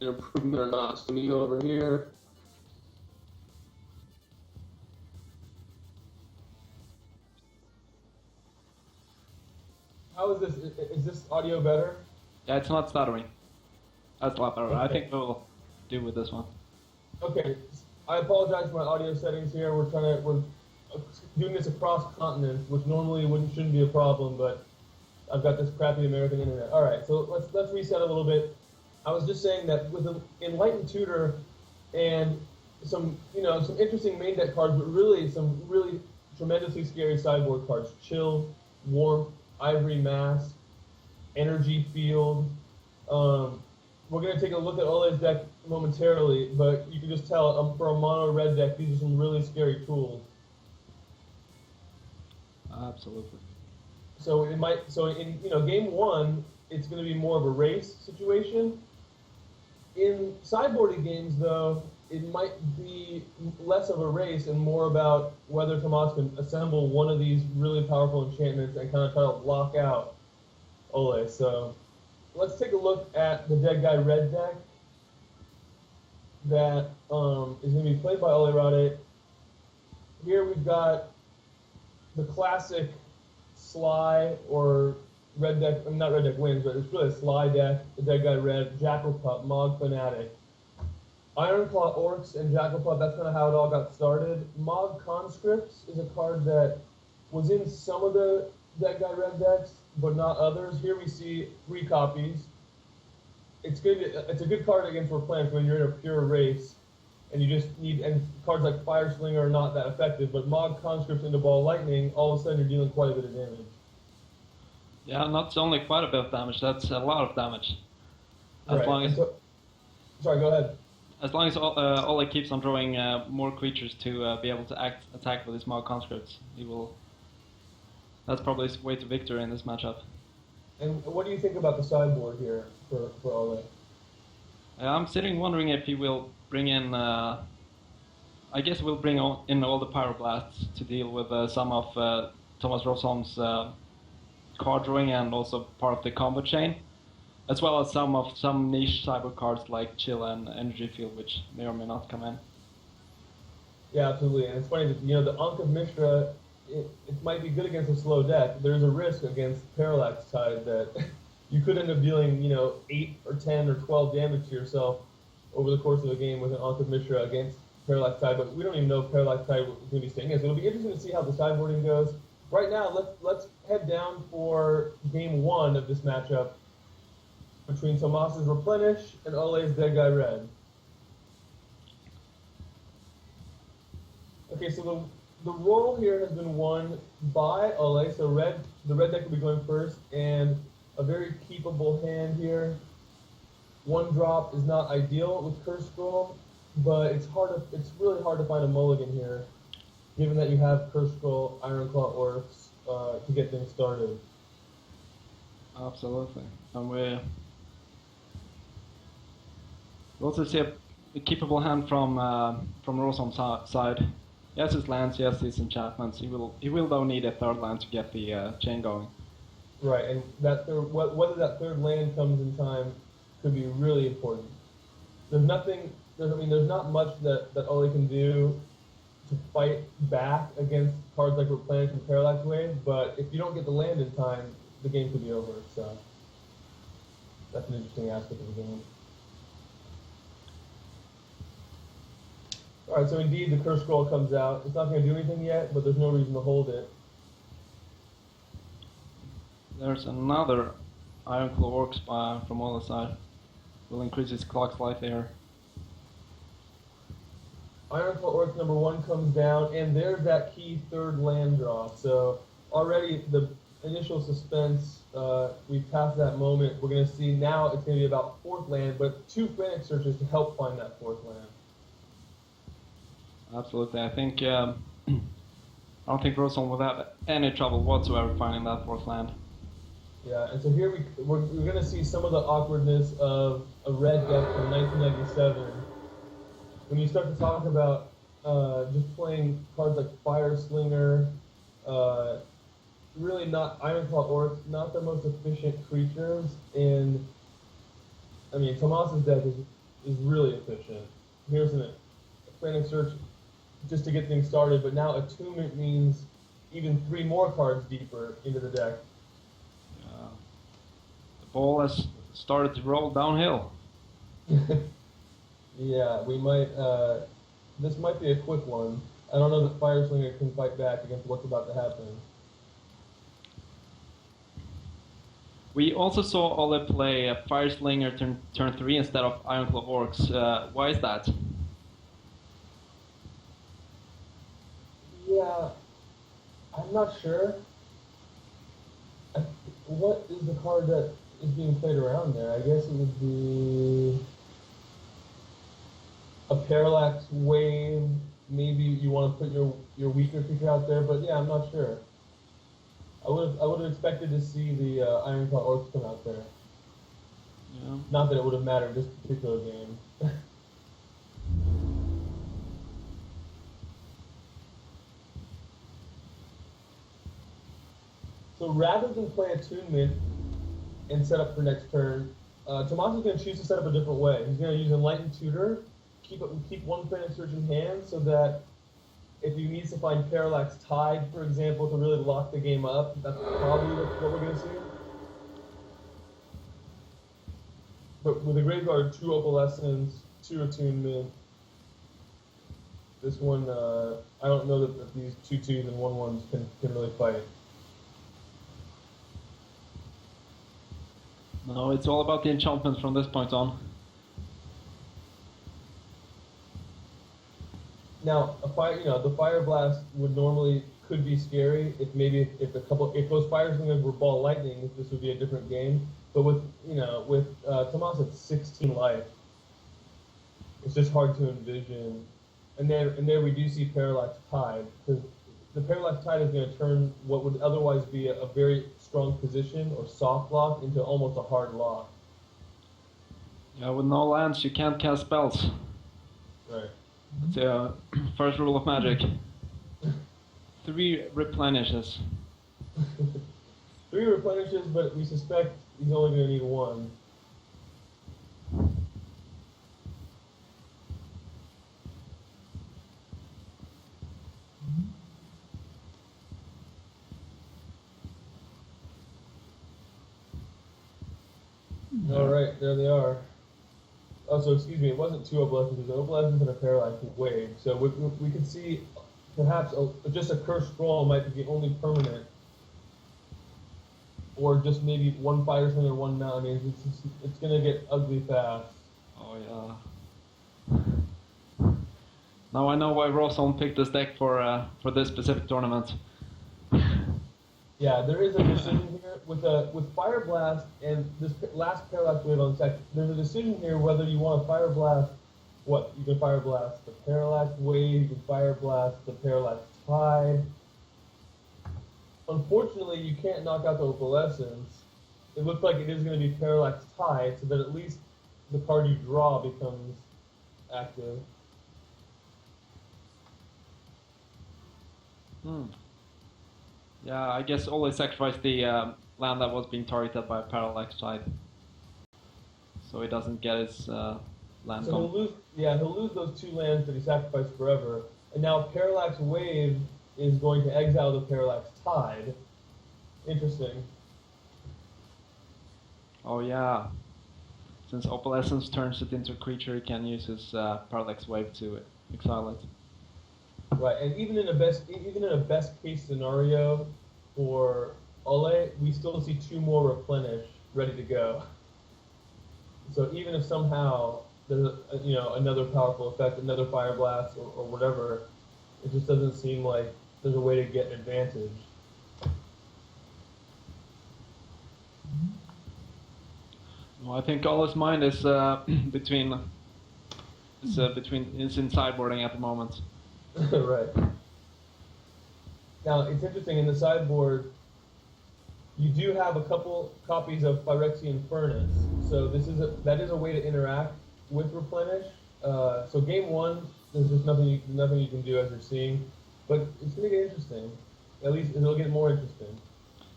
an improvement or not. So let me go over here. How is this? Is this audio better? Yeah, it's not stuttering. That's a lot better. Okay. I think we'll do with this one. Okay, I apologize for my audio settings here. We're doing this across continents, which normally shouldn't be a problem, but I've got this crappy American internet. All right, so let's reset a little bit. I was just saying that with an Enlightened Tutor and some interesting main deck cards, but really some really tremendously scary sideboard cards: Chill, Warmth, Ivory Mask, Energy Field. We're going to take a look at Ole's deck momentarily, but you can just tell for a mono red deck, these are some really scary tools. Absolutely. So in game one, it's going to be more of a race situation. In sideboarding games, though, it might be less of a race and more about whether Tomas can assemble one of these really powerful enchantments and kind of try to lock out Ole. So let's take a look at the Deadguy red deck that is going to be played by Olle Råde. Here we've got the classic Sly or red deck, I mean, not red deck wins, but it's really a Sly deck, the Deadguy red, Jackal Pup, Mog Fanatic. Ironclaw Orcs and Jackal Pup, that's kind of how it all got started. Mog Conscripts is a card that was in some of the Deadguy red decks, but not others. Here we see 3 copies. It's a good card against Replenish when you're in a pure race, and you just need, and cards like Fire Slinger are not that effective, but Mog Conscripts into Ball Lightning, all of a sudden you're dealing quite a bit of damage. Yeah, not only quite a bit of damage, that's a lot of damage. As long as sorry, go ahead. As long as Olle keeps on drawing more creatures to be able to attack with his Mog Conscripts, he will. That's probably his way to victory in this matchup. And what do you think about the sideboard here for Olle? I'm sitting wondering if he will bring in. I guess we'll bring in all the Pyroblasts to deal with some of Thomas Rosholm's card drawing and also part of the combo chain, as well as some niche cyber cards like Chill and Energy Field, which may or may not come in. Yeah, absolutely. And it's funny that the Ankh of Mishra, it might be good against a slow deck. There's a risk against Parallax Tide that you could end up dealing 8 or 10 or 12 damage to yourself over the course of a game with an Ankh of Mishra against Parallax Tide. But we don't even know if Parallax Tide is going to be staying in. So it'll be interesting to see how the sideboarding goes. Right now, let's head down for game 1 of this matchup between Tomas's Replenish and Ole's Deadguy red. Okay, so the roll here has been won by Olle. So the red deck will be going first, and a very keepable hand here. 1 drop is not ideal with Curse Scroll, but it's really hard to find a mulligan here, given that you have Curse Scroll, Ironclaw Orcs to get things started. Absolutely. And we also see a keepable hand from Rosholm's side. He has his lands, he has his enchantments. He will though need a 3rd land to get the chain going. Right, and whether that 3rd land comes in time could be really important. There's not much that Olle can do to fight back against cards like Replenish and Parallax Wave, but if you don't get the land in time, the game could be over. So that's an interesting aspect of the game. All right, so indeed the Curse Scroll comes out. It's not going to do anything yet, but there's no reason to hold it. There's another Ironclaw Orcs from Olle's side. Will increase his clock slightly here. Ironclaw Orcs number 1 comes down, and there's that key 3rd land draw. So already the initial suspense, we've passed that moment. We're going to see now it's going to be about 4th land, but 2 Frantic Searches to help find that 4th land. Absolutely. I think I don't think Rosholm will have any trouble whatsoever finding that 4th land. Yeah, and so here we're going to see some of the awkwardness of a red deck from 1997. When you start to talk about just playing cards like Fire Slinger, really not Ironclaw Orcs, not the most efficient creatures, and I mean Tomas's deck is is really efficient. Here's a frantic search just to get things started, but now attunement means even 3 more cards deeper into the deck. The ball has started to roll downhill. Yeah, we might. This might be a quick one. I don't know that Fireslinger can fight back against what's about to happen. We also saw Olle play Fireslinger turn 3 instead of Ironclaw Orcs. Why is that? Yeah, I'm not sure. What is the card that is being played around there? I guess it would be a Parallax Wave. Maybe you want to put your weaker creature out there, but yeah, I'm not sure. I would have expected to see the Ironclaw Orcs come out there. Yeah. Not that it would have mattered this particular game. So rather than play Attunement and set up for next turn, Tomas is going to choose to set up a different way. He's going to use Enlightened Tutor, keep 1 Frantic Search in hand so that if he needs to find Parallax Tide, for example, to really lock the game up, that's probably what we're going to see. But with a graveyard, 2 Opalescence, 2 Attunement, this one, I don't know that these 2/2s and 1/1s can really fight. No, it's all about the enchantment from this point on. Now, the Fire Blast could be scary if those Fireslingers were Ball Lightning, this would be a different game. But with Tomas at 16 life, it's just hard to envision. And there we do see Parallax Tide, because the Parallax Tide is going to turn what would otherwise be a very strong position or soft lock into almost a hard lock. Yeah, with no lands, you can't cast spells. Right. It's the first rule of Magic. 3 replenishes. 3 replenishes, but we suspect he's only going to need 1. All right, there they are. Oh, so excuse me, it wasn't 2 Opalescence, it was Opalescence and a Parallax Wave. So we could see perhaps just a Cursed Scroll might be the only permanent, or just maybe 1 Fireslinger, 1 Mountain. I mean, it's going to get ugly fast. Oh yeah. Now I know why Rosholm picked this deck for this specific tournament. Yeah, there is a decision here with Fire Blast and this last Parallax Wave on deck. There's a decision here whether you want to Fire Blast. What you can Fire Blast the Parallax Wave, you can Fire Blast the Parallax Tide. Unfortunately, you can't knock out the Opalescence. It looks like it is going to be Parallax Tide, so that at least the card you draw becomes active. Yeah, I guess Olle sacrificed the land that was being targeted by Parallax Tide, so he doesn't get his land. So he'll lose those 2 lands that he sacrificed forever, and now Parallax Wave is going to exile the Parallax Tide. Interesting. Oh yeah, since Opalescence turns it into a creature, he can use his Parallax Wave to exile it. Right, and even in a best case scenario for Olle, we still see 2 more Replenish ready to go. So even if somehow there's another powerful effect, another Fire Blast or whatever, it just doesn't seem like there's a way to get advantage. Well, I think Olle's mind is is in sideboarding at the moment. Right. Now, it's interesting, in the sideboard, you do have a couple copies of Phyrexian Furnace, so that is a way to interact with Replenish. So game 1, there's just nothing you can do as you're seeing, but it's going to get interesting. At least it'll get more interesting.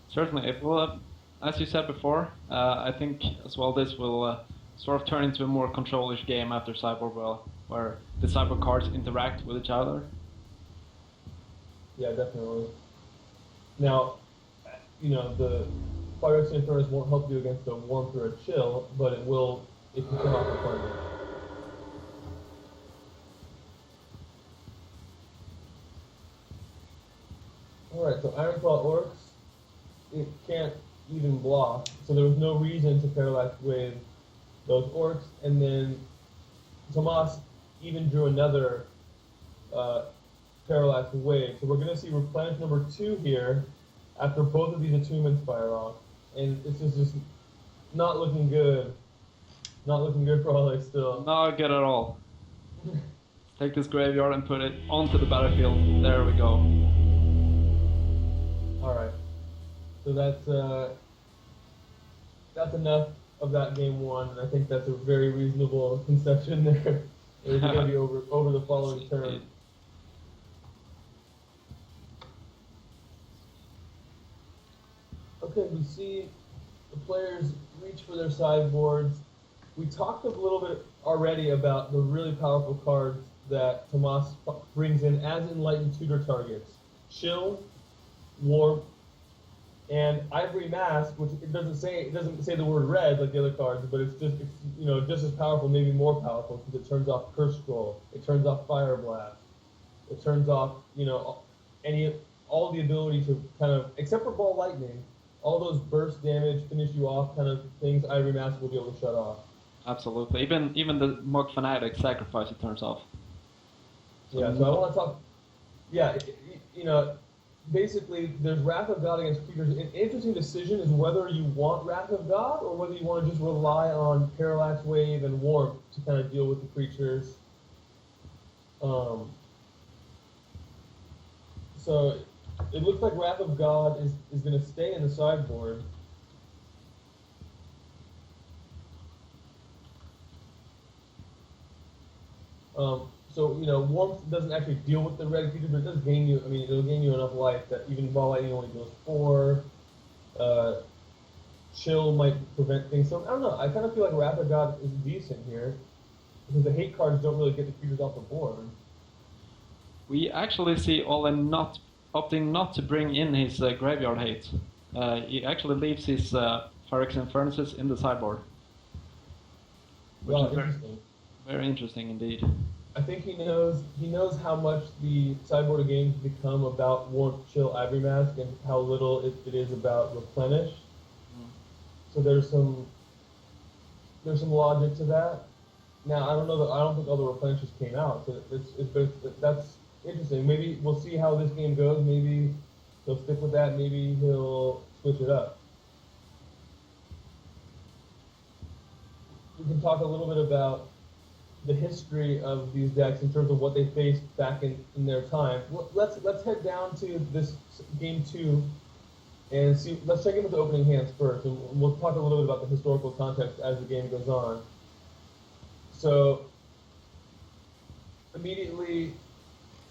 Certainly. It will, as you said before, I think as well this will sort of turn into a more control-ish game after Cyborg Well, where the Cyborg cards interact with each other. Yeah, definitely. Now, the Fire Extinct Furnace won't help you against a Warmth or a Chill, but it will if you turn off the target. Alright, so Ironclaw Orcs, it can't even block, so there was no reason to Parallax Wave those Orcs, and then Tomas even drew another Parallax Wave. So we're going to see Replenish number 2 here after both of these attunements fire off, and this is just not looking good. Not looking good for Olle still. Not good at all. Take this graveyard and put it onto the battlefield. There we go. Alright, so that's enough of that game 1, and I think that's a very reasonable conception there. It's going to be over the following turn. Okay, we see the players reach for their sideboards. We talked a little bit already about the really powerful cards that Tomas brings in as Enlightened Tutor targets. Chill, Warp, and Ivory Mask, which it doesn't say the word red like the other cards, but it's just as powerful, maybe more powerful, because it turns off Curse Scroll, it turns off Fire Blast, it turns off all the ability to kind of, except for Ball Lightning, all those burst damage, finish you off kind of things, Ivory Mask will be able to shut off. Absolutely. Even the Mug Fanatic Sacrifice it turns off. Yeah, so I want to talk. Yeah, basically, there's Wrath of God against creatures. An interesting decision is whether you want Wrath of God or whether you want to just rely on Parallax Wave and Warmth to kind of deal with the creatures. So it looks like Wrath of God is going to stay in the sideboard. So, Warmth doesn't actually deal with the red creature, but it does gain you, it'll gain you enough life that even Ball Lightning only deals 4. Chill might prevent things. So, I don't know, I kind of feel like Wrath of God is decent here, because the hate cards don't really get the creatures off the board. We actually see Olle opting not to bring in his graveyard hate. He actually leaves his Phyrex Infernuses in the sideboard. Which is very interesting indeed. I think he knows how much the sideboard of games become about Warmth, Chill, Ivory Mask, and how little it is about Replenish. So there's some logic to that. Now I don't think all the Replenishes came out, so that's interesting. Maybe we'll see how this game goes. Maybe he'll stick with that. Maybe he'll switch it up. We can talk a little bit about the history of these decks in terms of what they faced back in their time. Let's head down to this game 2 and see. Let's check in with the opening hands first, and we'll talk a little bit about the historical context as the game goes on. So immediately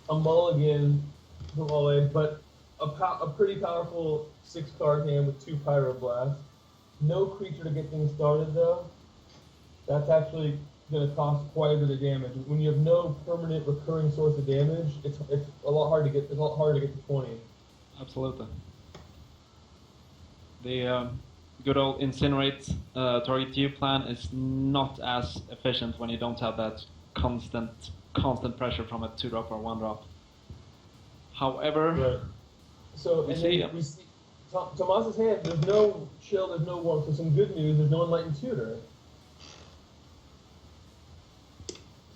a mulligan from Olle, but a pretty powerful 6-card hand with 2 Pyroblasts. No creature to get things started though. That's actually going to cost quite a bit of damage. When you have no permanent recurring source of damage, it's a lot harder to get. It's a lot harder to get to 20. Absolutely. The good old incinerate target you plan is not as efficient when you don't have that constant pressure from a 2-drop or 1-drop. However, right. So we see Tomas's hand. There's no chill. There's no warmth. So some good news. There's no enlightened tutor.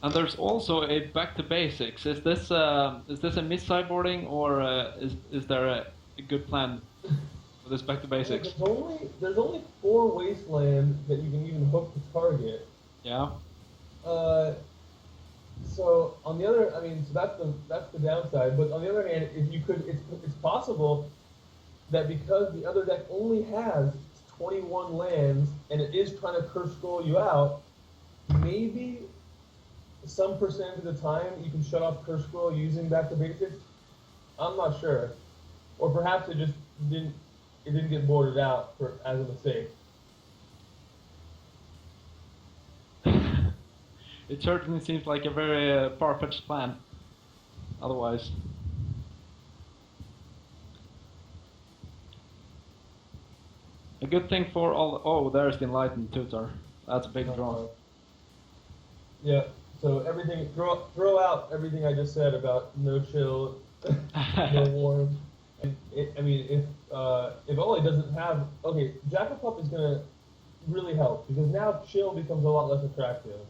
And there's also a back to basics. Is this a mis-sideboarding, or is there a good plan for this back to basics? There's only 4 wasteland that you can even hook to target. Yeah. So on the other, so that's the downside. But on the other hand, if you could, it's possible that because the other deck only has 21 lands and it is trying to curse scroll you out, maybe some percentage of the time you can shut off curse scroll using back to basics. I'm not sure, or perhaps it just didn't get boarded out as a mistake. It certainly seems like a very far-fetched plan. Otherwise. A good thing for all. Oh, there's the enlightened tutor. That's a big draw. Yeah. So everything, throw out everything I just said about no chill, no warm. And I mean, if Olle doesn't have, okay, Jackal is gonna really help because now chill becomes a lot less attractive.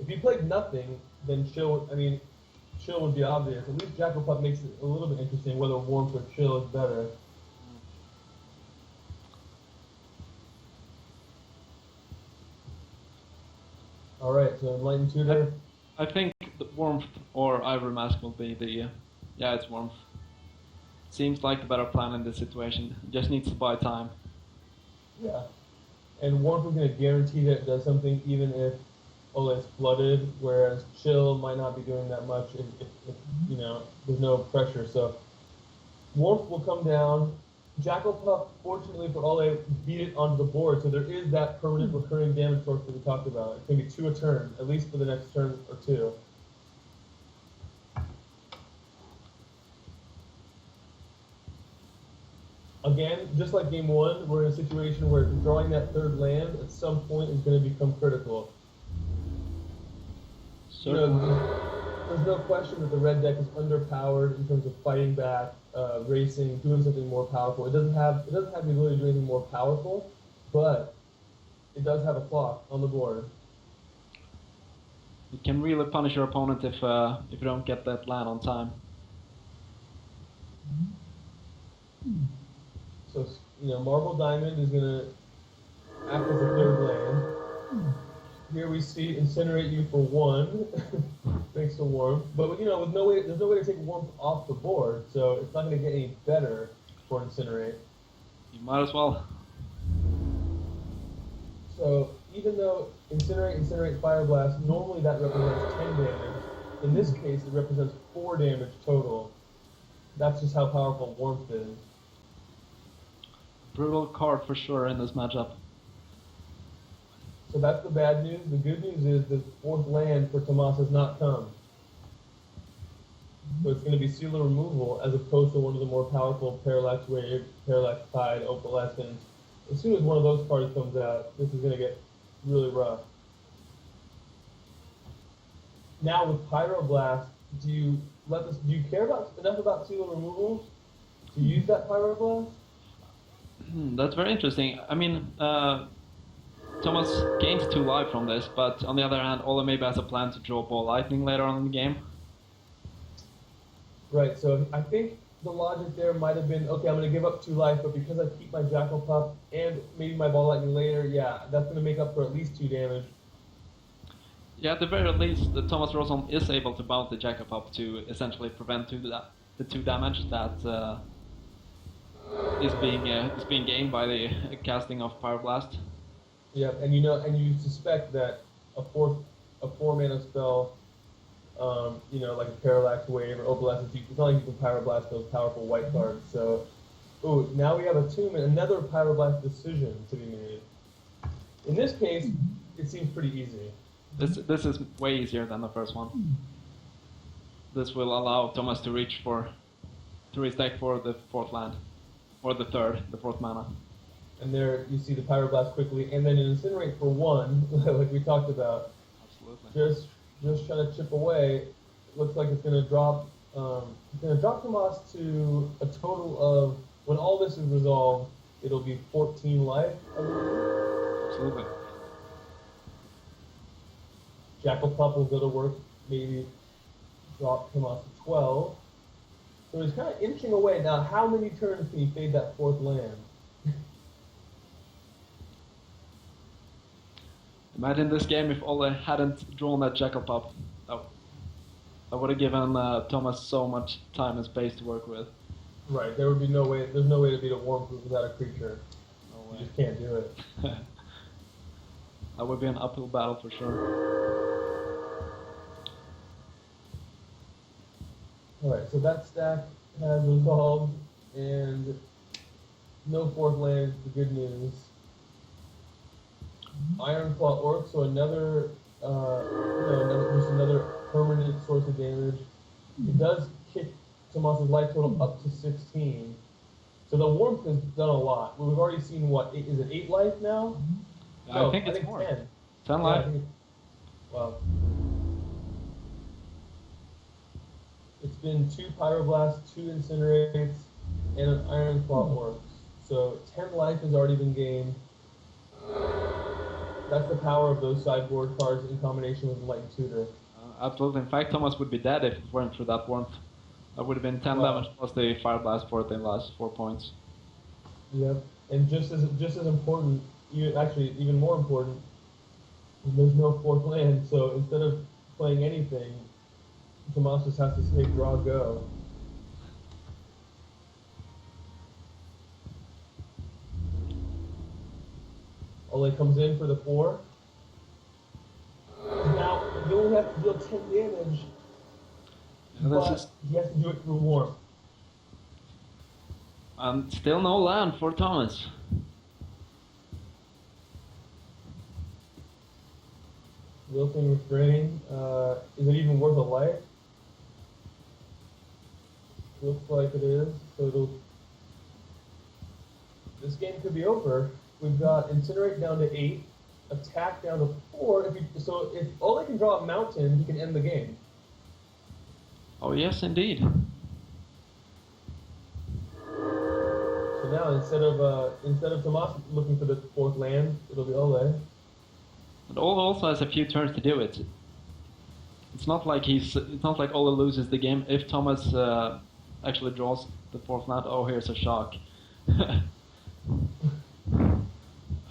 If he played nothing, then chill. I mean, chill would be obvious. At least Jackal makes it a little bit interesting whether warmth or chill is better. All right, so enlightened tutor. I think the warmth or ivory mask will be the. Yeah, it's warmth. Seems like the better plan in this situation. Just needs to buy time. Yeah, and warmth is going to guarantee that it does something even if Olle is flooded, whereas chill might not be doing that much if you know there's no pressure. So warmth will come down. Jackal Puff, fortunately for Olle, beat it onto the board, so there is that permanent recurring damage source that we talked about. It can be 2 a turn, at least for the next turn or 2. Again, just like game 1, we're in a situation where drawing that 3rd land at some point is going to become critical. You know, there's no question that the red deck is underpowered in terms of fighting back, racing, doing something more powerful. It doesn't have the ability to do anything more powerful, but it does have a clock on the board. You can really punish your opponent if you don't get that land on time. So you know, Marble Diamond is going to act as a 3rd land. Here we see Incinerate you for 1, thanks to warmth. But you know, there's no way to take warmth off the board, so it's not going to get any better for Incinerate. You might as well. So even though Incinerate, Fire Blast, normally that represents 10 damage. In this case, it represents 4 damage total. That's just how powerful warmth is. Brutal card for sure in this matchup. So that's the bad news. The good news is the 4th land for Tomas has not come. So it's going to be Sealer Removal as opposed to one of the more powerful Parallax Wave, Parallax Tide, Opalescence. As soon as one of those cards comes out, this is going to get really rough. Now with Pyroblast, do you care enough about Sealer Removal to use that Pyroblast? That's very interesting. I mean, Thomas gains 2 life from this, but on the other hand, Olle maybe has a plan to draw Ball Lightning later on in the game. Right, so I think the logic there might have been, okay, I'm going to give up 2 life, but because I keep my Jackal Pup and maybe my Ball Lightning later, yeah, that's going to make up for at least 2 damage. Yeah, at the very least, Thomas Rosholm is able to bounce the Jackal Pup to essentially prevent the 2 damage that is being gained by the casting of Pyroblast. Yeah, and you suspect that a 4 mana spell, you know, like a Parallax Wave or Opalescence, it's not like you can Pyroblast those powerful white cards. So, now we have another Pyroblast decision to be made. In this case, it seems pretty easy. This is way easier than the first one. This will allow Thomas to reach to his deck for the 4th land, or the 4th mana. And there you see the Pyroblast quickly, and then an Incinerate for 1, like we talked about. Absolutely. Just trying to chip away. Looks like it's going to drop. It's going to drop Tomas to a total of, when all this is resolved, it'll be 14 life. Absolutely. Jackal Pup will go to work, maybe drop Tomas to 12. So he's kind of inching away. Now, how many turns can he fade that 4th land? Imagine this game if Olle hadn't drawn that Jackal Pup. That would have given Thomas so much time and space to work with. Right, there would be no way. There's no way to beat a Warmproof without a creature. No way. You just can't do it. That would be an uphill battle for sure. Alright, so that stack has resolved, and no 4th land is the good news. Ironclaw Orc, so another another permanent source of damage. It does kick Tomas's life total up to 16. So the warmth has done a lot. We've already seen what, is it 8 life now? No, I think it's more. 10. 10 life. Wow. It's been 2 Pyroblasts, 2 Incinerates, and an Iron Claw Orcs. So 10 life has already been gained. That's the power of those sideboard cards in combination with Enlightened Tutor. Absolutely. In fact, Thomas would be dead if it weren't for that warmth. That would have been 10 damage plus the Fire Blast for the last 4 points. Yep. And just as important, actually even more important, there's no 4th land. So instead of playing anything, Tomas just has to say draw go. Olle comes in for the 4. Now, you only have to deal 10 damage, but he has to do it through warmth. And still no land for Thomas. Wilting Refrain, is it even worth a life? Looks like it is, so this game could be over. We've got Incinerate down to 8, Attack down to 4. So if Olle can draw a mountain, he can end the game. Oh yes, indeed. So now instead of Tomas looking for the 4th land, it'll be Olle. But Olle also has a few turns to do it. It's not like Olle loses the game if Thomas actually draws the 4th land. Oh, here's a shock.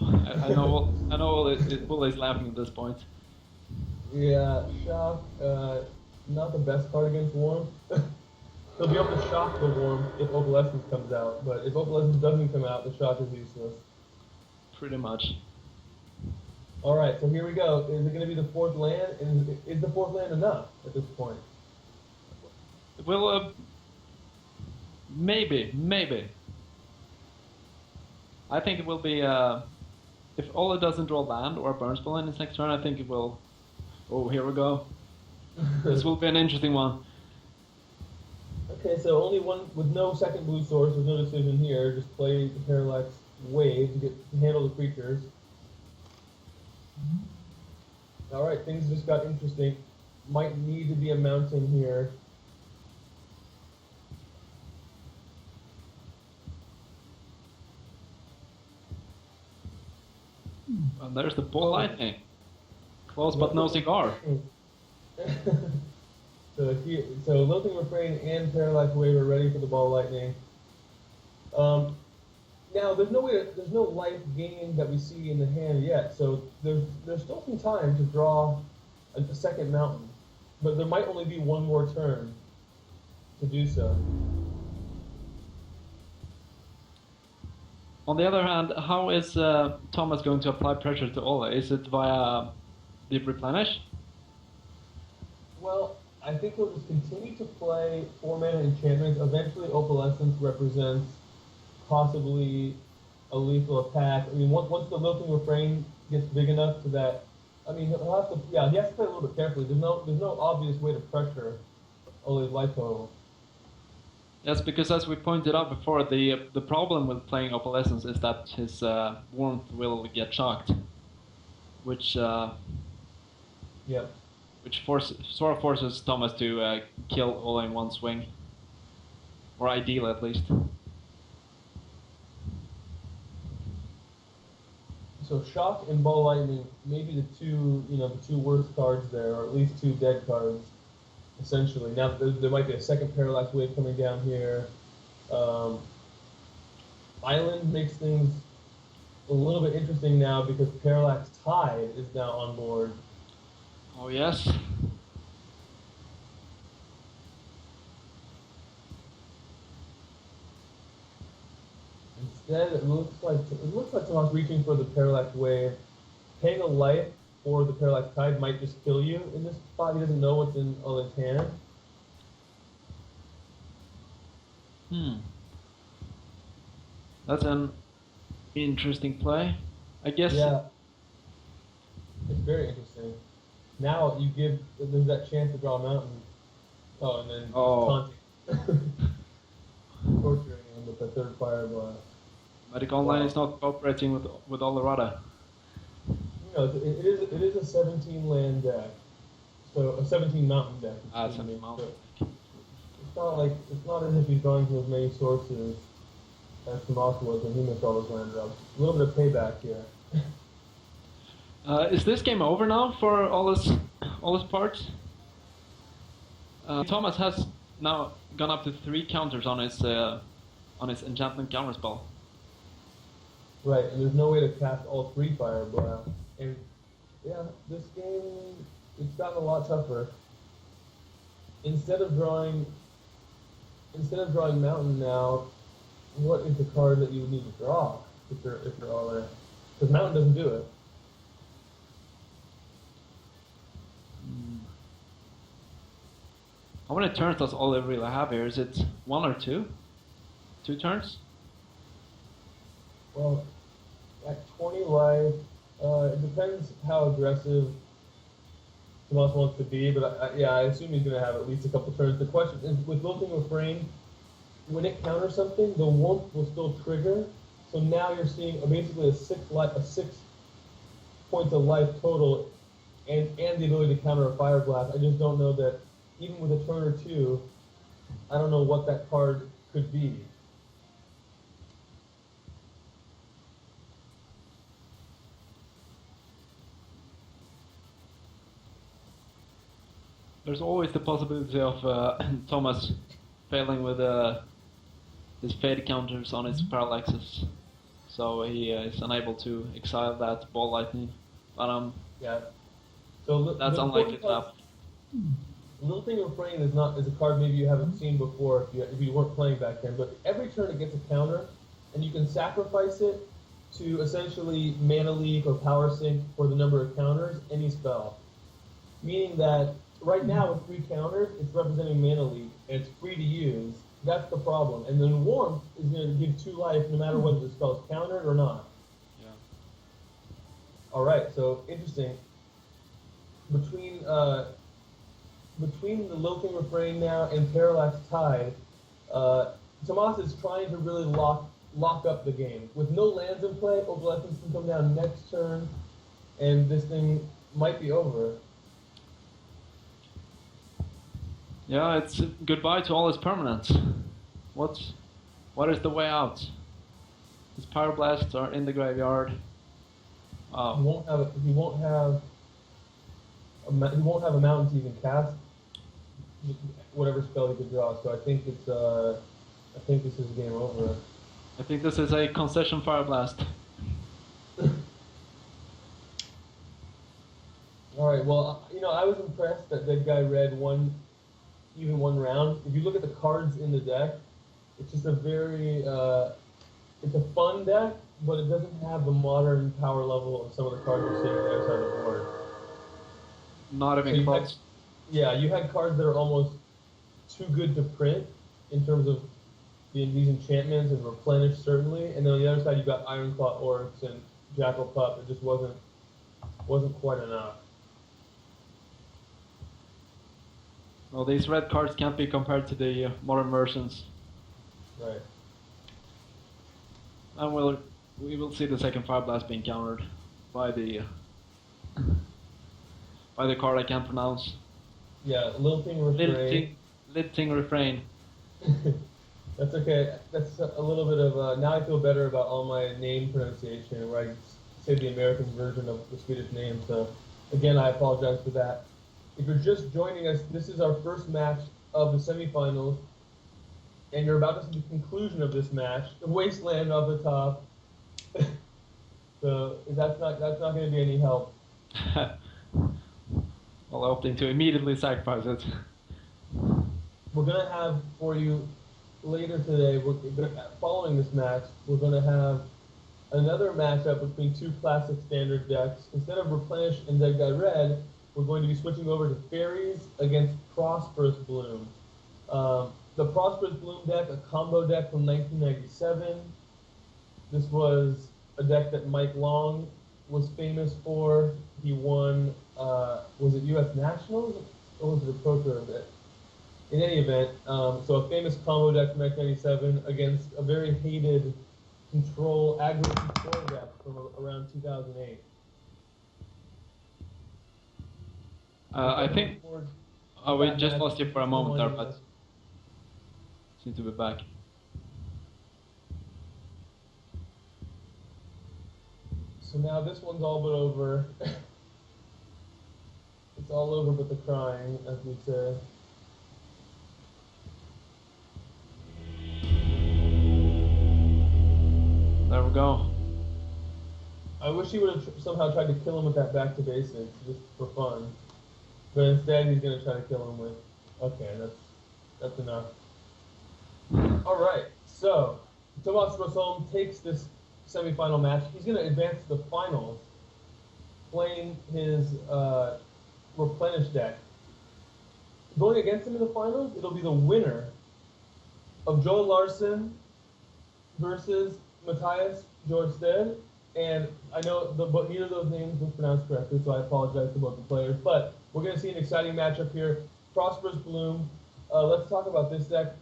I know Olle is laughing at this point. Yeah, shock. Not the best card against warmth. He'll be able to shock the warmth if Opalescence comes out, but if Opalescence doesn't come out, the shock is useless. Pretty much. All right, so here we go. Is it going to be the 4th land? And is the 4th land enough at this point? Well, maybe. I think it will be, if Olle doesn't draw land or burn spell in his next turn, I think it will. Oh, here we go. This will be an interesting one. Okay, so only one with no second blue source. There's no decision here. Just play the Parallax Wave to handle the creatures. All right, things just got interesting. Might need to be a mountain here. And there's the ball lightning. Close but no cigar. So Lilting Refrain and Parallax Wave are ready for the ball lightning. Now there's no life gain that we see in the hand yet, so there's still some time to draw a second mountain, but there might only be one more turn to do so. On the other hand, how is Thomas going to apply pressure to Olle? Is it via the Replenish? Well, I think he'll just continue to play 4-mana enchantments. Eventually, Opalescence represents possibly a lethal attack. I mean, once the Lilting Refrain gets big enough to that, I mean, he'll have to, he has to play a little bit carefully. There's no obvious way to pressure Olle's life total. Yes, because as we pointed out before, the problem with playing Opalescence is that his warmth will get shocked, which sort of forces Thomas to kill Olle in one swing, or ideal at least. So shock and ball lightning, maybe the two worst cards there, or at least 2 dead cards. Essentially, now there might be a second Parallax Wave coming down here. Island makes things a little bit interesting now because Parallax Tide is now on board. Oh yes. Instead, it looks like Tomas reaching for the Parallax Wave. Paying a life or the Parallax Tide might just kill you in this spot. He doesn't know what's in Olle's hand. That's an interesting play, I guess. Yeah. It's very interesting. Now there's that chance to draw a mountain. Oh, and then taunting. Torturing him with the third fire blast. Magic Online is not cooperating with Olle Råde. No, it is a 17 land deck. So a 17 mountain deck. 17 mountain. So it's not as if he's going to as many sources as Tomas was when he missed all those land drops. A little bit of payback here. Is this game over now for Olle's parts? Thomas has now gone up to 3 counters on his enchantment counterspell. Right, and there's no way to cast all 3 fire blasts. And yeah, this game it's gotten a lot tougher. Instead of drawing mountain now, what is the card that you would need to draw if you're all there? Because mountain doesn't do it. How many turns does Olle really have here? Is it 1 or 2? 2 turns? Well, at 20 life, it depends how aggressive Tomas wants to be, but I assume he's going to have at least a couple turns. The question is, with Lilting Refrain, when it counters something, the warmth will still trigger. So now you're seeing basically a 6 points of life total, and the ability to counter a fire blast. I just don't know that even with a turn or 2, I don't know what that card could be. There's always the possibility of Thomas failing with his fade counters on his parallaxes, so he is unable to exile that ball lightning. But yeah, so that's unlikely to happen. Lilting Refrain is a card maybe you haven't seen before if you weren't playing back then. But every turn it gets a counter, and you can sacrifice it to essentially mana leak or power sink for the number of counters any spell. Meaning that right now with 3 counters, it's representing mana leak, and it's free to use. That's the problem. And then warmth is going to give 2 life no matter whether the spell's countered or not. Yeah. All right. So interesting. Between the Lilting Refrain now and Parallax Tide, Tomas is trying to really lock up the game. With no lands in play, Opalescence can come down next turn, and this thing might be over. Yeah, it's goodbye to all his permanents. What is the way out? His Pyroblasts are in the graveyard. He won't have a mountain to even cast whatever spell he could draw. So I think this is game over. I think this is a concession Pyroblast. All right. Well, I was impressed that Deadguy read one round. If you look at the cards in the deck, it's just it's a fun deck, but it doesn't have the modern power level of some of the cards you're seeing on the other side of the board. Not even close. Yeah, you had cards that are almost too good to print in terms of these enchantments and Replenish certainly, and then on the other side you got Ironclaw Orcs and Jackal Pup. It just wasn't quite enough. Well, these red cards can't be compared to the modern versions. Right. And we will see the second Fireblast being countered by the card I can't pronounce. Yeah, Lilting Refrain. Lilting Refrain. That's okay. That's a little bit of now I feel better about all my name pronunciation, where I say the American version of the Swedish name. So again, I apologize for that. If you're just joining us, this is our first match of the semifinals, and you're about to see the conclusion of this match. The wasteland off the top. So that's not going to be any help. Well, opting to immediately sacrifice it. We're going to have for you later today, following this match, we're going to have another matchup between 2 classic standard decks. Instead of Replenish and Deadguy Red, we're going to be switching over to Faeries against ProsBloom. The ProsBloom deck, a combo deck from 1997. This was a deck that Mike Long was famous for. He won, was it U.S. Nationals or was it a Pro Tour event? In any event, so a famous combo deck from X97 against a very hated aggro control deck from around 2008. I think we just lost you for a moment there, but seem to be back. So now this one's all but over. It's all over but the crying, as we say. There we go. I wish he would have somehow tried to kill him with that back to basics, just for fun. But instead, he's going to try to kill him with, okay, that's enough. All right, so Tomas Rosholm takes this semifinal match. He's going to advance to the finals, playing his Replenish deck. Going against him in the finals, it'll be the winner of Joel Larsson versus Mattias Jorstedt. And I know but neither of those names was pronounced correctly, so I apologize to both the players. But we're going to see an exciting matchup here. ProsBloom. Let's talk about this deck.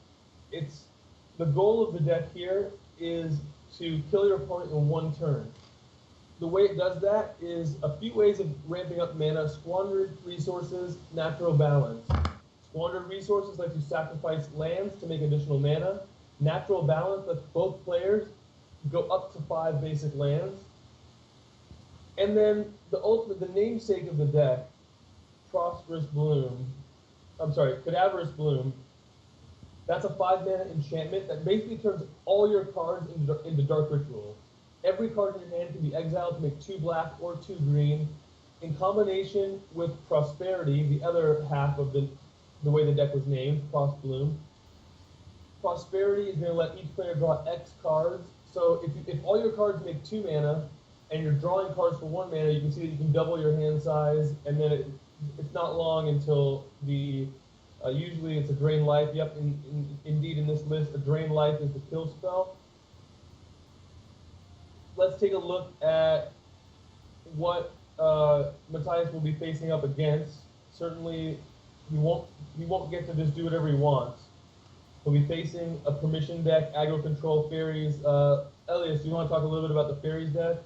The goal of the deck here is to kill your opponent in one turn. The way it does that is a few ways of ramping up mana: squandered resources, natural balance. Squandered resources lets you sacrifice lands to make additional mana. Natural balance lets both players go up to 5 basic lands. And then the namesake of the deck, Cadaverous Bloom, that's a 5-mana enchantment that basically turns all your cards into Dark Rituals. Every card in your hand can be exiled to make 2 black or 2 green. In combination with Prosperity, the other half of the way the deck was named, ProsBloom, Prosperity is going to let each player draw X cards. So if all your cards make 2 mana, and you're drawing cards for 1 mana, you can see that you can double your hand size, and then it's not long until usually it's a Drain Life. Yep, indeed in this list, a Drain Life is the kill spell. Let's take a look at what Mattias will be facing up against. Certainly, he won't get to just do whatever he wants. He'll be facing a permission deck, aggro control, Faeries. Elias, do you want to talk a little bit about the Faeries deck?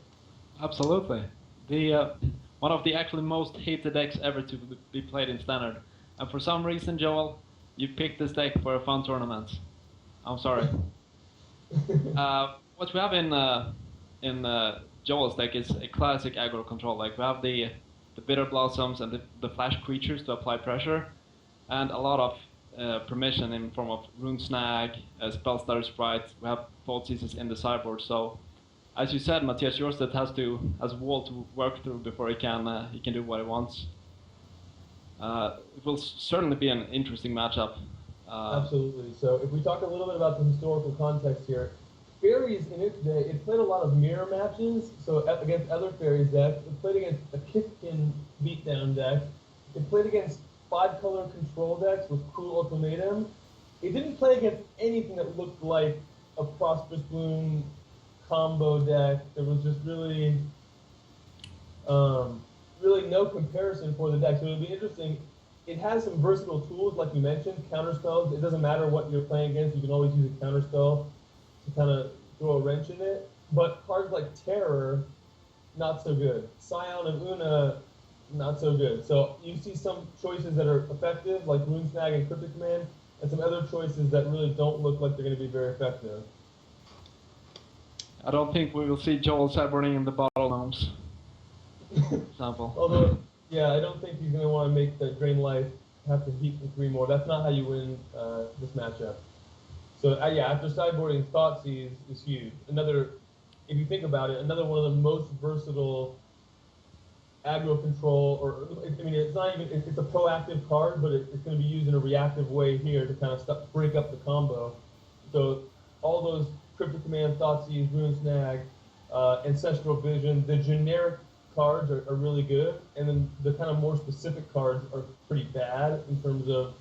Absolutely. One of the actually most hated decks ever to be played in Standard. And for some reason, Joel, you picked this deck for a fun tournament. I'm sorry. What we have in Joel's deck is a classic aggro control. Like we have the Bitter Blossoms and the flash creatures to apply pressure, and a lot of permission in form of Rune Snag, Spellstutter Sprite. We have both pieces in the sideboard. So, as you said, Mattias Jorstedt has a wall to work through before he can do what he wants. It will certainly be an interesting matchup. Absolutely. So if we talk a little bit about the historical context here, Faeries in its day, it played a lot of mirror matches. So against other Faeries decks, it played against a Kithkin beatdown deck. It played against 5-color control decks with Cruel Ultimatum. It didn't play against anything that looked like a ProsBloom combo deck. There was just really no comparison for the deck. So it'll be interesting. It has some versatile tools, like you mentioned, counterspells. It doesn't matter what you're playing against. You can always use a counterspell to kind of throw a wrench in it. But cards like Terror, not so good. Scion of Una, not so good. So you see some choices that are effective, like Rune Snag and Cryptic Command, and some other choices that really don't look like they're going to be very effective. I don't think we will see Joel sideboarding in the bottle gnomes, for example. Although, yeah, I don't think he's going to want to make the Drain Life have to heat for 3 more. That's not how you win this matchup. So, yeah, after sideboarding, Thoughtseize is huge. If you think about it, another one of the most versatile aggro control, it's not even, it's a proactive card, but it's going to be used in a reactive way here to kind of break up the combo. So all those Cryptic Command, Thoughtseize, Rune Snag, Ancestral Vision, the generic cards are really good, and then the kind of more specific cards are pretty bad in terms of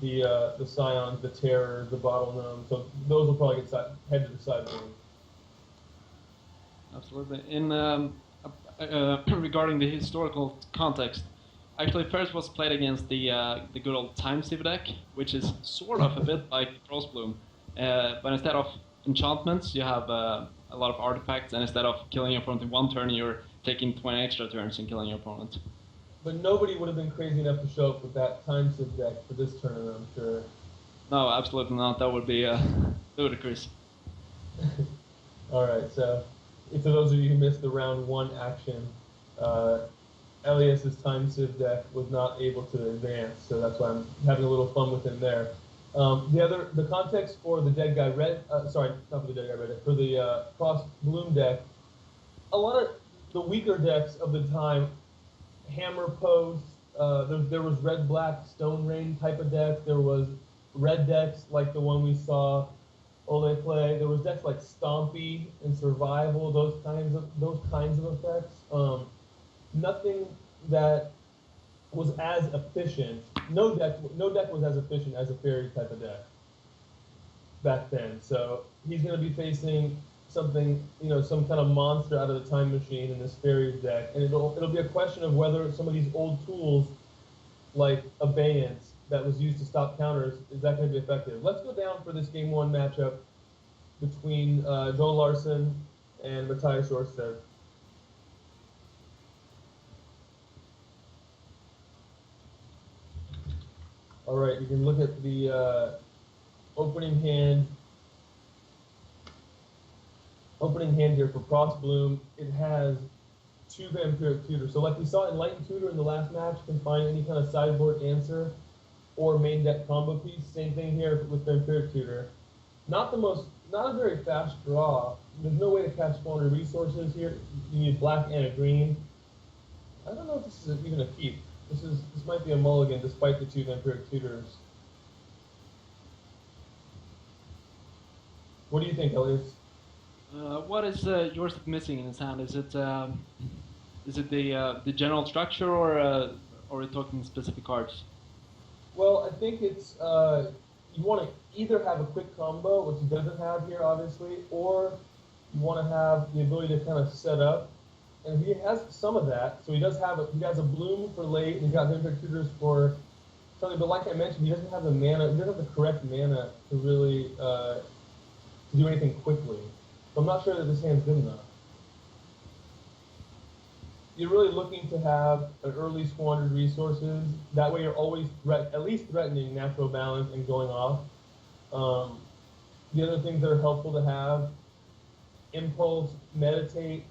the Scions, the Terrors, the Bottle Gnome. So those will probably head to the sideboard. Absolutely. regarding the historical context, actually Faeries was played against the good old time sieve deck, which is sort of a bit like ProsBloom, but instead of enchantments, you have a lot of artifacts, and instead of killing your opponent in one turn, you're taking 20 extra turns and killing your opponent. But nobody would have been crazy enough to show up with that time sieve deck for this tournament, I'm sure. No, absolutely not. That would be ludicrous. Alright, so for those of you who missed the round 1 action, Elias's time sieve deck was not able to advance, so that's why I'm having a little fun with him there. The context for the Deadguy red, sorry, not for the Deadguy red deck, for the ProsBloom deck, a lot of the weaker decks of the time, hammer post, there was red-black stone rain type of deck, there was red decks like the one we saw Olle play, there was decks like Stompy and Survival, those kinds of effects. Nothing that was as efficient. No deck was as efficient as a Faeries type of deck back then. So he's going to be facing something, some kind of monster out of the time machine in this Faeries deck, and it'll be a question of whether some of these old tools, like Abeyance, that was used to stop counters, is that going to be effective? Let's go down for this Game 1 matchup between Joel Larsson and Mattias Jorstedt. All right, you can look at the opening hand here for ProsBloom. It has 2 Vampiric Tutor. So like we saw Enlightened Tutor in the last match, can find any kind of sideboard answer or main deck combo piece. Same thing here with Vampiric Tutor. Not a very fast draw. There's no way to catch Squander Resources here. You need black and a green. I don't know if this is even a keep. This might be a mulligan despite the 2 Vampiric Tutors. What do you think, Elias? What is Jorstedt missing in his hand? Is it the general structure, or are we talking specific cards? Well, I think it's you want to either have a quick combo, which he doesn't have here, obviously, or you want to have the ability to kind of set up. And he has some of that, so he has a bloom for late, and he's got Vampiric Tutors for something. But like I mentioned, he doesn't have the mana. He doesn't have the correct mana to really to do anything quickly. So I'm not sure that this hand's good enough. You're really looking to have an early squandered resources. That way, you're always at least threatening natural balance and going off. The other things that are helpful to have: impulse, meditate.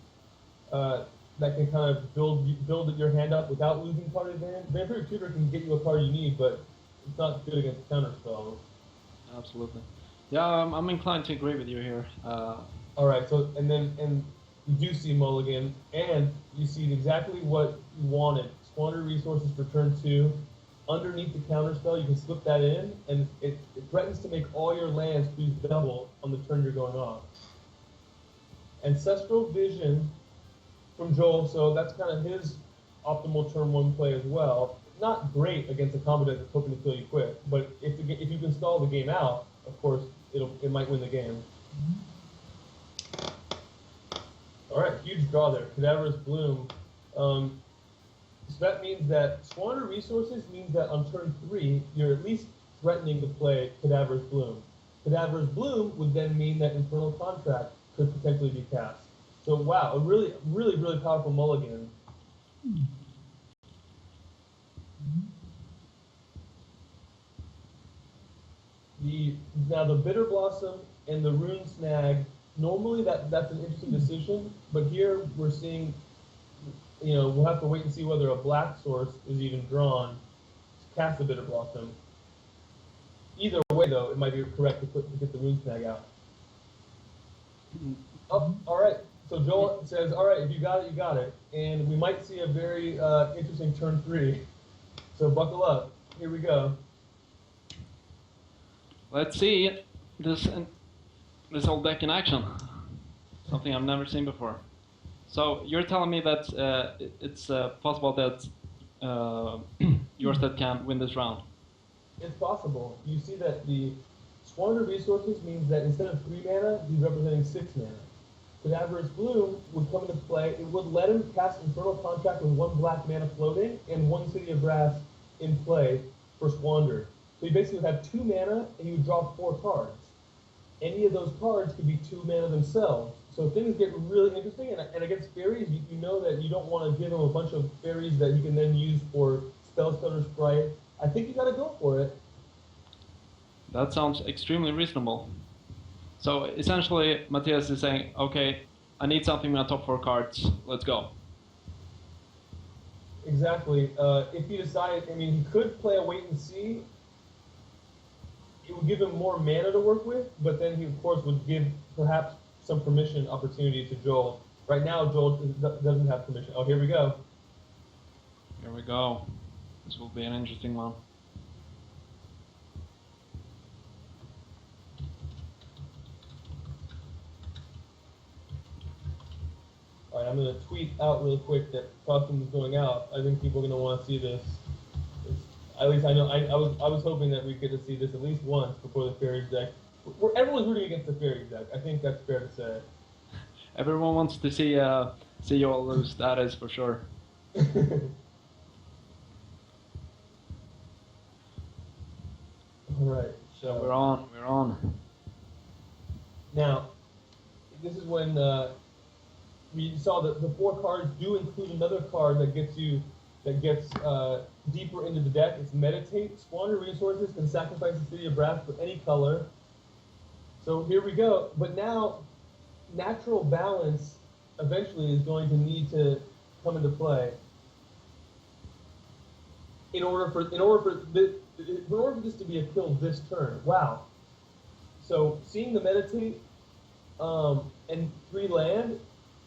That can kind of build your hand up without losing card advantage. Vampiric Tutor can get you a card you need, but it's not good against counter spells. Absolutely. Yeah, I'm inclined to agree with you here. All right, so and you do see mulligan, and you see exactly what you wanted. Squander resources for turn 2. Underneath the counter spell, you can slip that in, and it threatens to make all your lands lose double on the turn you're going off. Ancestral Vision from Joel, so that's kind of his optimal turn 1 play as well. Not great against a combo deck that's hoping to kill you quick, but if you can stall the game out, of course, it might win the game. All right, huge draw there. Cadaverous Bloom. So that means that Squander Resources means that on turn 3, you're at least threatening to play Cadaverous Bloom. Cadaverous Bloom would then mean that Infernal Contract could potentially be cast. So wow, a really, really, really powerful mulligan. Now the Bitter Blossom and the Rune Snag, normally that's an interesting decision, but here we're seeing, we'll have to wait and see whether a black source is even drawn to cast the Bitter Blossom. Either way, though, it might be correct to get the Rune Snag out. Oh, all right. So Joel says, all right, if you got it, you got it. And we might see a very interesting turn 3. So buckle up. Here we go. Let's see this whole deck in action. Something I've never seen before. So you're telling me that it's possible that Jorstedt can win this round? It's possible. You see that the Squander Resources means that instead of 3 mana, he's representing 6 mana. Cadaverous Bloom would come into play. It would let him cast Infernal Contract with 1 black mana floating and 1 City of Brass in play for Squander. So he basically would have 2 mana and he would draw 4 cards. Any of those cards could be 2 mana themselves. So things get really interesting, and against Faeries, you know that you don't want to give him a bunch of Faeries that you can then use for Spellstutter Sprite. I think you got to go for it. That sounds extremely reasonable. So essentially, Mattias is saying, okay, I need something with my top 4 cards, let's go. Exactly. If he decides, I mean, he could play a wait and see. It would give him more mana to work with, but then he, of course, would give perhaps some permission opportunity to Joel. Right now, Joel doesn't have permission. Oh, here we go. Here we go. This will be an interesting one. All right, I'm going to tweet out real quick that ProsBloom is going out. I think people are going to want to see this. At least I know. I was hoping that we'd get to see this at least once before the Faeries deck. Everyone's rooting against the Faeries deck. I think that's fair to say. Everyone wants to see you all lose. That is for sure. All right. So we're on. Now, this is when we saw that the 4 cards do include another card that gets deeper into the deck. It's Meditate. Squander resources, can sacrifice the City of Brass for any color. So here we go. But now, Natural Balance eventually is going to need to come into play. In order for this to be a kill this turn. Wow. So seeing the Meditate and 3 land,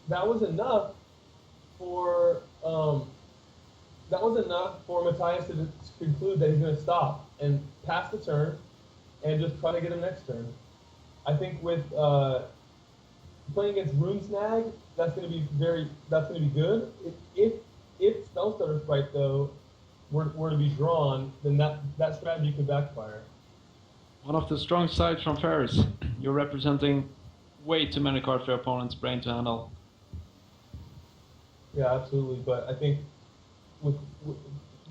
that was enough for Mattias to conclude that he's going to stop and pass the turn and just try to get him next turn. I think with playing against Rune Snag, that's going to be good. If Spellstutter Sprite though were to be drawn, then that strategy could backfire. One of the strong sides from Faeries. You're representing way too many cards for your opponent's brain to handle. Yeah, absolutely. But I think with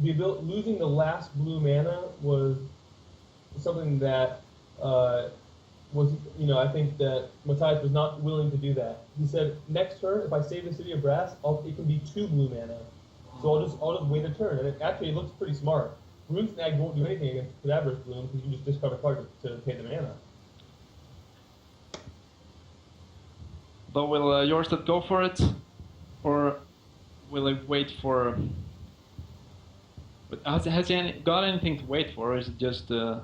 the losing the last blue mana was something that I think that Mattias was not willing to do that. He said, next turn, if I save the City of Brass, it can be 2 blue mana. So I'll just wait a turn. And it looks pretty smart. Rune Snag won't do anything against Cadaverous Bloom because you just discard a card to pay the mana. But will Jorstedt go for it? Or will he wait for... Has he got anything to wait for, or is it just to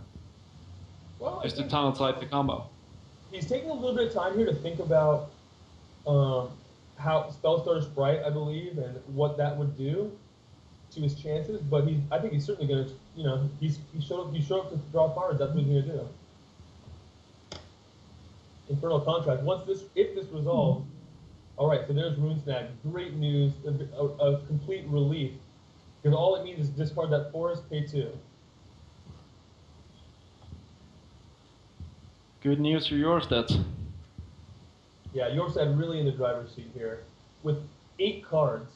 tunnel side the combo? He's taking a little bit of time here to think about how Spellstutter Sprite, I believe, and what that would do to his chances. But I think he's certainly going to, he showed up to draw cards. That's what he's going to do. Infernal Contract. If this resolves, all right. So there's Rune Snag. Great news. A complete relief. Because all it means is discard that forest, pay 2. Good news for Jorstedt. Yeah, Jorstedt really in the driver's seat here. With 8 cards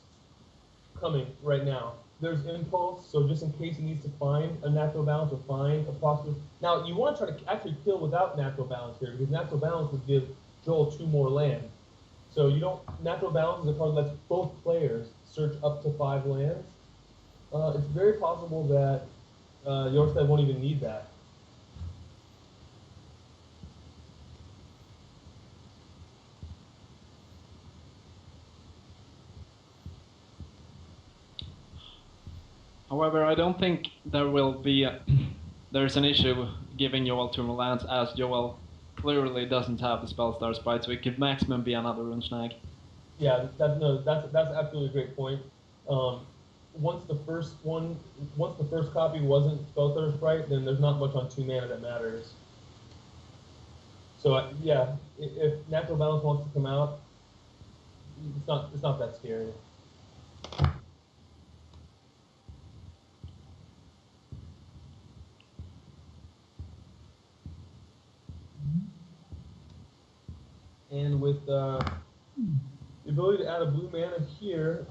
coming right now. There's Impulse, so just in case he needs to find a Natural Balance or find a possible... Now, you want to try to actually kill without Natural Balance here, because Natural Balance would give Joel 2 more lands. So you don't... Natural Balance is a card that lets both players search up to 5 lands. It's very possible that Jorstedt won't even need that. However, I don't think there's an issue giving Joel 2 more lands, as Joel clearly doesn't have the Spellstutter Sprite, so it could maximum be another Rune Snag. Yeah, that's absolutely a great point. Once the first copy wasn't Spellstutter Sprite, then there's not much on 2 mana that matters. So yeah, if Natural Balance wants to come out, it's not that scary. And with to add a blue mana here.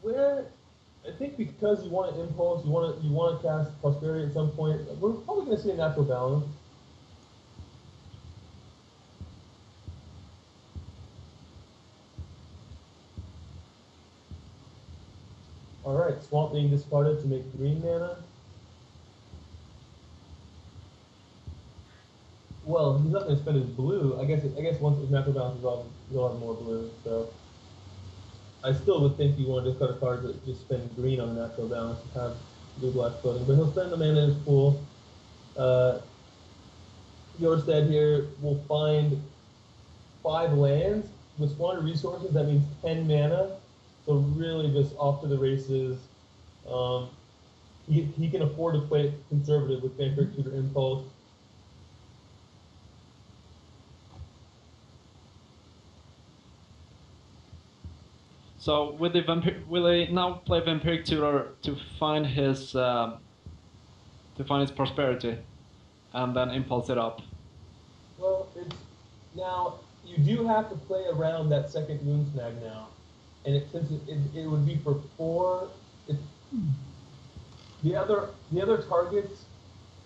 Where I think because you want to impulse, you want to cast prosperity at some point. We're probably going to see a natural balance. All right, swamp being discarded to make green mana. Well, he's not going to spend his blue. I guess once his natural balance is off, he'll have more blue. So I still would think you want to discard a card to just spend green on the natural balance to have blue-black floating. But he'll spend the mana in his pool. Jorstedt here will find 5 lands with squandered resources. That means 10 mana. So really just off to the races. He can afford to play conservative with Vampiric Tutor Impulse. So with the will he now play Vampiric Tutor to find his prosperity, and then impulse it up? Well, now you do have to play around that second Rune Snag now, and since it would be for 4. The other targets,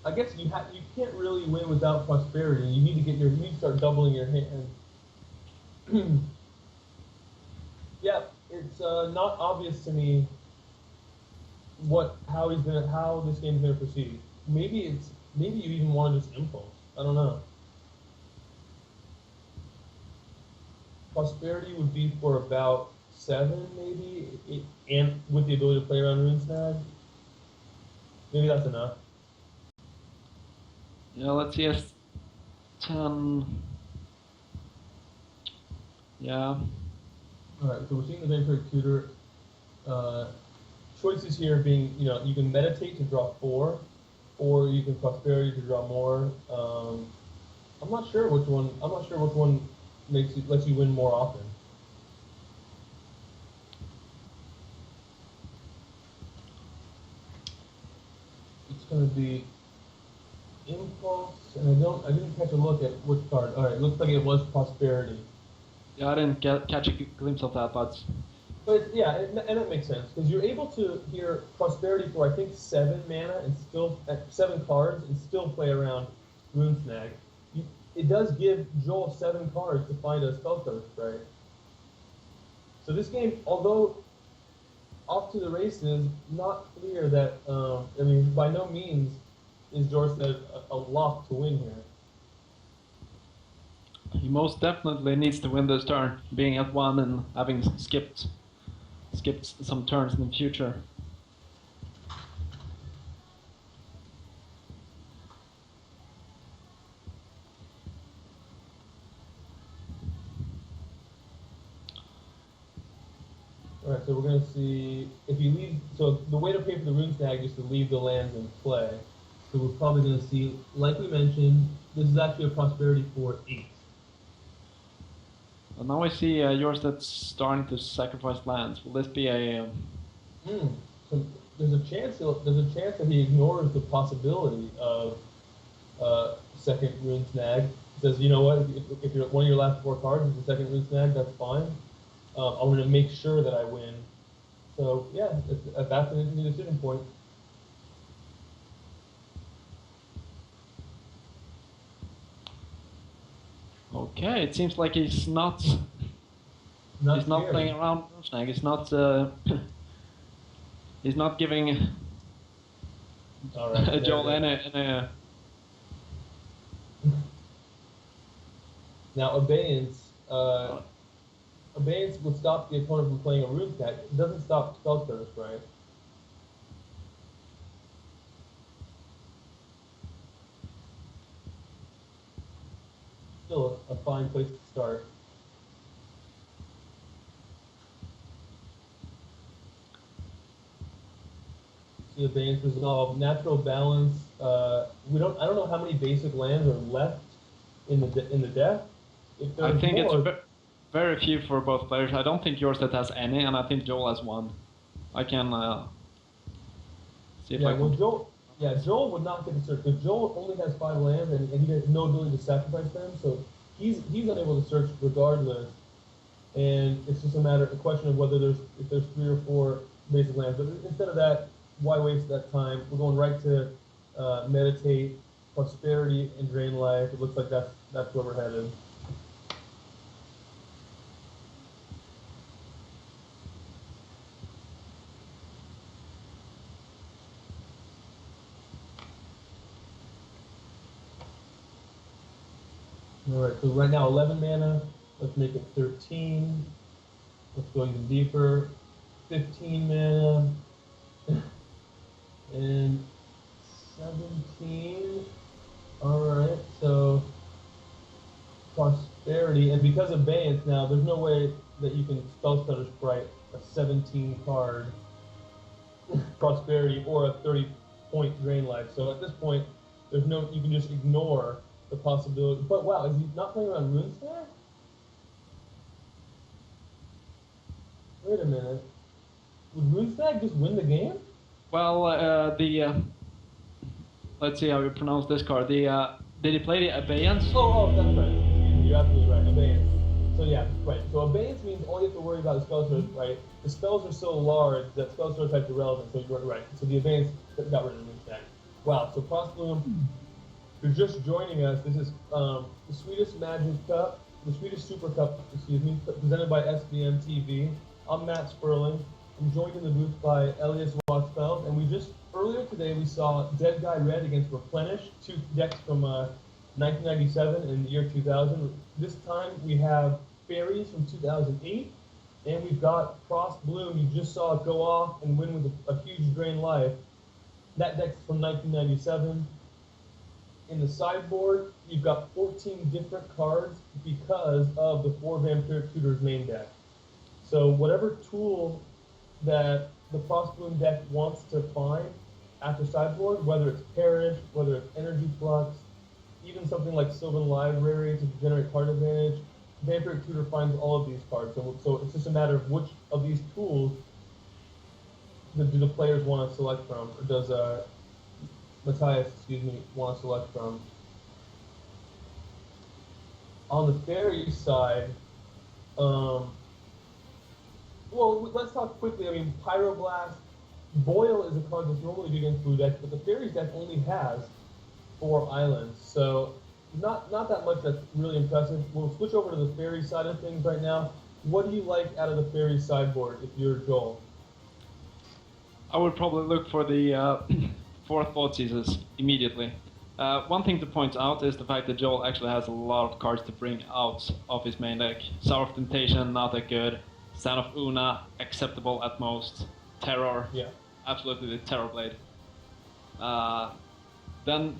I guess you can't really win without prosperity. You need to start doubling your hand. Yeah, it's not obvious to me how this game's gonna proceed. Maybe you even want to just impulse. I don't know. Prosperity would be for about 7, maybe, and with the ability to play around Rune Snag. Maybe that's enough. Yeah, let's see. 10. Yeah. Alright, so we're seeing the Vampiric Tutor. Choices here being, you can meditate to draw 4, or you can prosperity to draw more. I'm not sure which one lets you win more often. It's going to be impulse, and I didn't catch a look at which card. All right, looks like it was prosperity. Yeah, I didn't catch a glimpse of that, but yeah, and that makes sense because you're able to hear prosperity for I think 7 mana and still 7 cards and still play around Rune Snag. It does give Joel 7 cards to find a spell right? So this game, although off to the races, not clear that by no means is Jorstedt a lock to win here. He most definitely needs to win this turn, being at 1 and having skipped some turns in the future. Alright, so we're going to see, if you leave, so the way to pay for the Rune Snag is to leave the lands in play. So we're probably going to see, like we mentioned, this is actually a prosperity for 8. And now I see Jorstedt's starting to sacrifice lands. Will this be a... So there's a chance that he ignores the possibility of second Rune Snag. He says, you know what, if you're one of your last 4 cards is the second Rune Snag, that's fine. I'm going to make sure that I win. So yeah, that's an interesting decision point. Okay, it seems like he's not playing around with Snag. He's not giving Joel any. Now Abeyance would stop the opponent from playing a Rune Snag. It doesn't stop spell curse, right? Still a fine place to start. See Abeyance resolve. Natural balance. I don't know how many basic lands are left in the deck. I think it's very few for both players. I don't think Jorstedt has any, and I think Joel has 1. I can see if I can... Joel would not get the search because Joel only has 5 lands and he has no ability to sacrifice them. So he's unable to search regardless, and it's just a question of whether if there's 3 or 4 basic lands. But instead of that, why waste that time? We're going right to meditate, prosperity, and drain life. It looks like that's where we're headed. Alright, so right now 11 mana, let's make it 13. Let's go even deeper. 15 mana. And 17. Alright, so prosperity, and because of Abeyance now, there's no way that you can Spellstutter Sprite a 17 card prosperity or a 30-point drain life. So at this point, there's no, you can just ignore the possibility. But wow, is he not playing around RuneSnag? Wait a minute. Would RuneSnag just win the game? Well, let's see how you pronounce this card. Did he play the Abeyance? Oh, that's right. You're absolutely right. Abeyance. So yeah, right. So Abeyance means all you have to worry about is spell source, right? The spells are so large that spell source types are irrelevant. So you're right. So the Abeyance got rid of RuneSnag. Wow. So ProsBloom, if you're just joining us, this is the Swedish Magic Cup, the Swedish Super Cup, presented by SBM TV. I'm Matt Sperling. I'm joined in the booth by Elias Watchfeld, and earlier today we saw Deadguy Red against Replenish, 2 decks from 1997 and the year 2000. This time we have Faeries from 2008, and we've got ProsBloom. You just saw it go off and win with a huge drain life. That deck's from 1997. In the sideboard, you've got 14 different cards because of the 4 Vampiric Tutors main deck. So whatever tool that the ProsBloom deck wants to find after sideboard, whether it's Perish, whether it's Energy Flux, even something like Sylvan Library to generate card advantage, Vampiric Tutor finds all of these cards. So it's just a matter of which of these tools do the players want to select from, or does Mattias, want to select from. On the Faeries side, well, let's talk quickly. I mean, Pyroblast, Boil is a card that's normally good against blue decks, but the Faeries deck only has 4 islands, so not that much that's really impressive. We'll switch over to the Faeries side of things right now. What do you like out of the Faeries sideboard if you're Joel? I would probably look for the 4th Thoughtseizes immediately. One thing to point out is the fact that Joel actually has a lot of cards to bring out of his main deck. Sour of Temptation, not that good. Stand of Una, acceptable at most. Terror, yeah, absolutely the Terror Blade. Then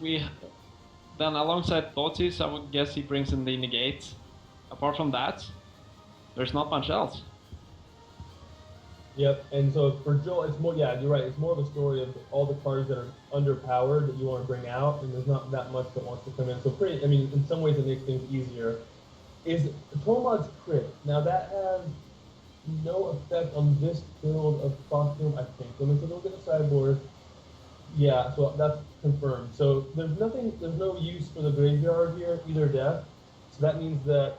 alongside Thoughtseize, I would guess he brings in the Negate. Apart from that, there's not much else. Yep, and so for Joel, it's more, yeah, you're right, it's more of a story of all the cards that are underpowered that you want to bring out, and there's not that much that wants to come in. So in some ways it makes things easier. Is Tormod's Crit, now that has no effect on this build of ProsBloom, I think. Let me take a look at the sideboard. Yeah, so that's confirmed. So there's no use for the graveyard here, either deck. So that means that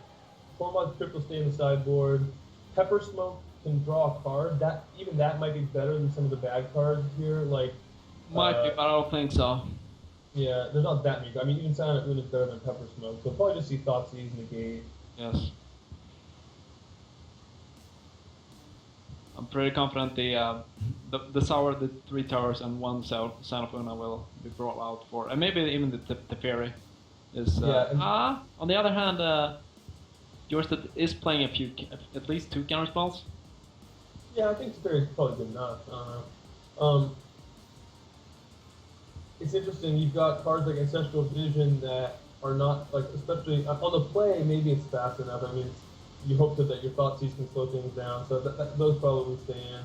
Tormod's Crit will stay in the sideboard. Pepper Smoke can draw a card. Even that might be better than some of the bad cards here, like... Might be, but I don't think so. Yeah, there's not that many. I mean, even Silent Moon is better than Pepper Smoke, so probably just see Thoughtseize, Negate. Yes. I'm pretty confident the Sour, the 3 Towers, and 1 Sign of Una will be brought out for, and maybe even the Fairy is. On the other hand, Jorstedt is playing at least 2 counter spells. Yeah, I think Fairy is probably good enough. It's interesting. You've got cards like Ancestral Vision that are not like, especially on the play. Maybe it's fast enough. I mean, you hope that your Thoughtseize can slow things down, so those probably stay in.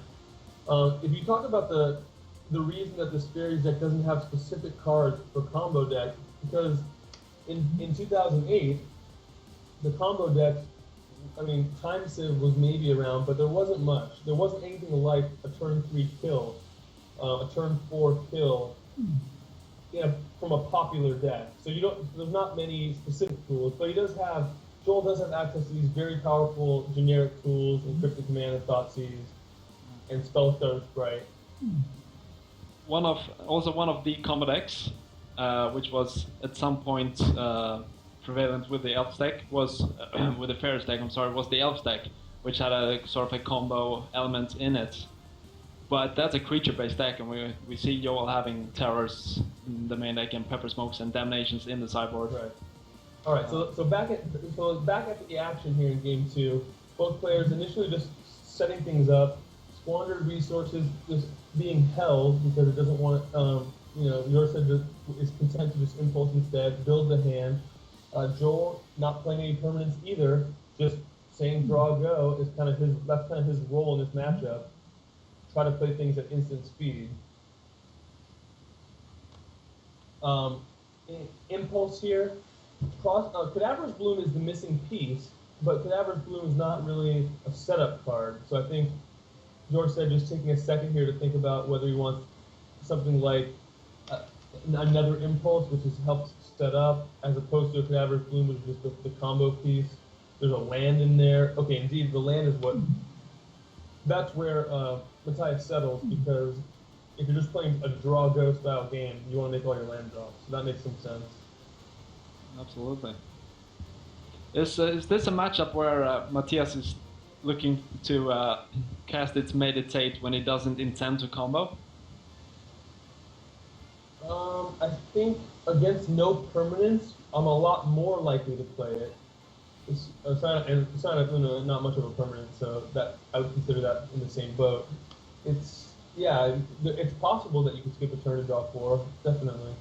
If you talk about the reason that this Faeries deck doesn't have specific cards for combo decks, because in 2008, the combo decks, I mean, Time Civ was maybe around, but there wasn't much. There wasn't anything like a turn 3 kill, a turn 4 kill, from a popular deck. So there's not many specific tools, but Joel does have access to these very powerful generic tools, Encrypted Command and Thoughtseize, and Spellstutter Sprite. One of the combo decks, which was at some point prevalent with the Elf deck, was with the Faeries deck. Was the Elf deck, which had a sort of a combo element in it. But that's a creature-based deck, and we see Joel having terrors in the main deck and pepper smokes and damnations in the sideboard. Right. All right. So back at the action here in game 2, both players initially just setting things up, squandered resources just being held because it doesn't want. Jorstedt is content to just impulse instead, build the hand. Joel not playing any permanents either, just saying draw go is that's kind of his role in this matchup. Try to play things at instant speed. Impulse here. Cadaverous Bloom is the missing piece, but Cadaverous Bloom is not really a setup card. So I think Jorstedt just taking a second here to think about whether he wants something like another Impulse, which helps set up, as opposed to a Cadaverous Bloom, which is just the combo piece. There's a land in there. Okay, indeed, the land is that's where Mattias settles, because if you're just playing a draw-go style game, you want to make all your land drops. So that makes some sense. Absolutely. Is this a matchup where Mattias is looking to cast its Meditate when he doesn't intend to combo? I think against no permanence, I'm a lot more likely to play it. It's not much of a permanent, so that I would consider that in the same boat. It's possible that you can skip a turn and draw 4, definitely.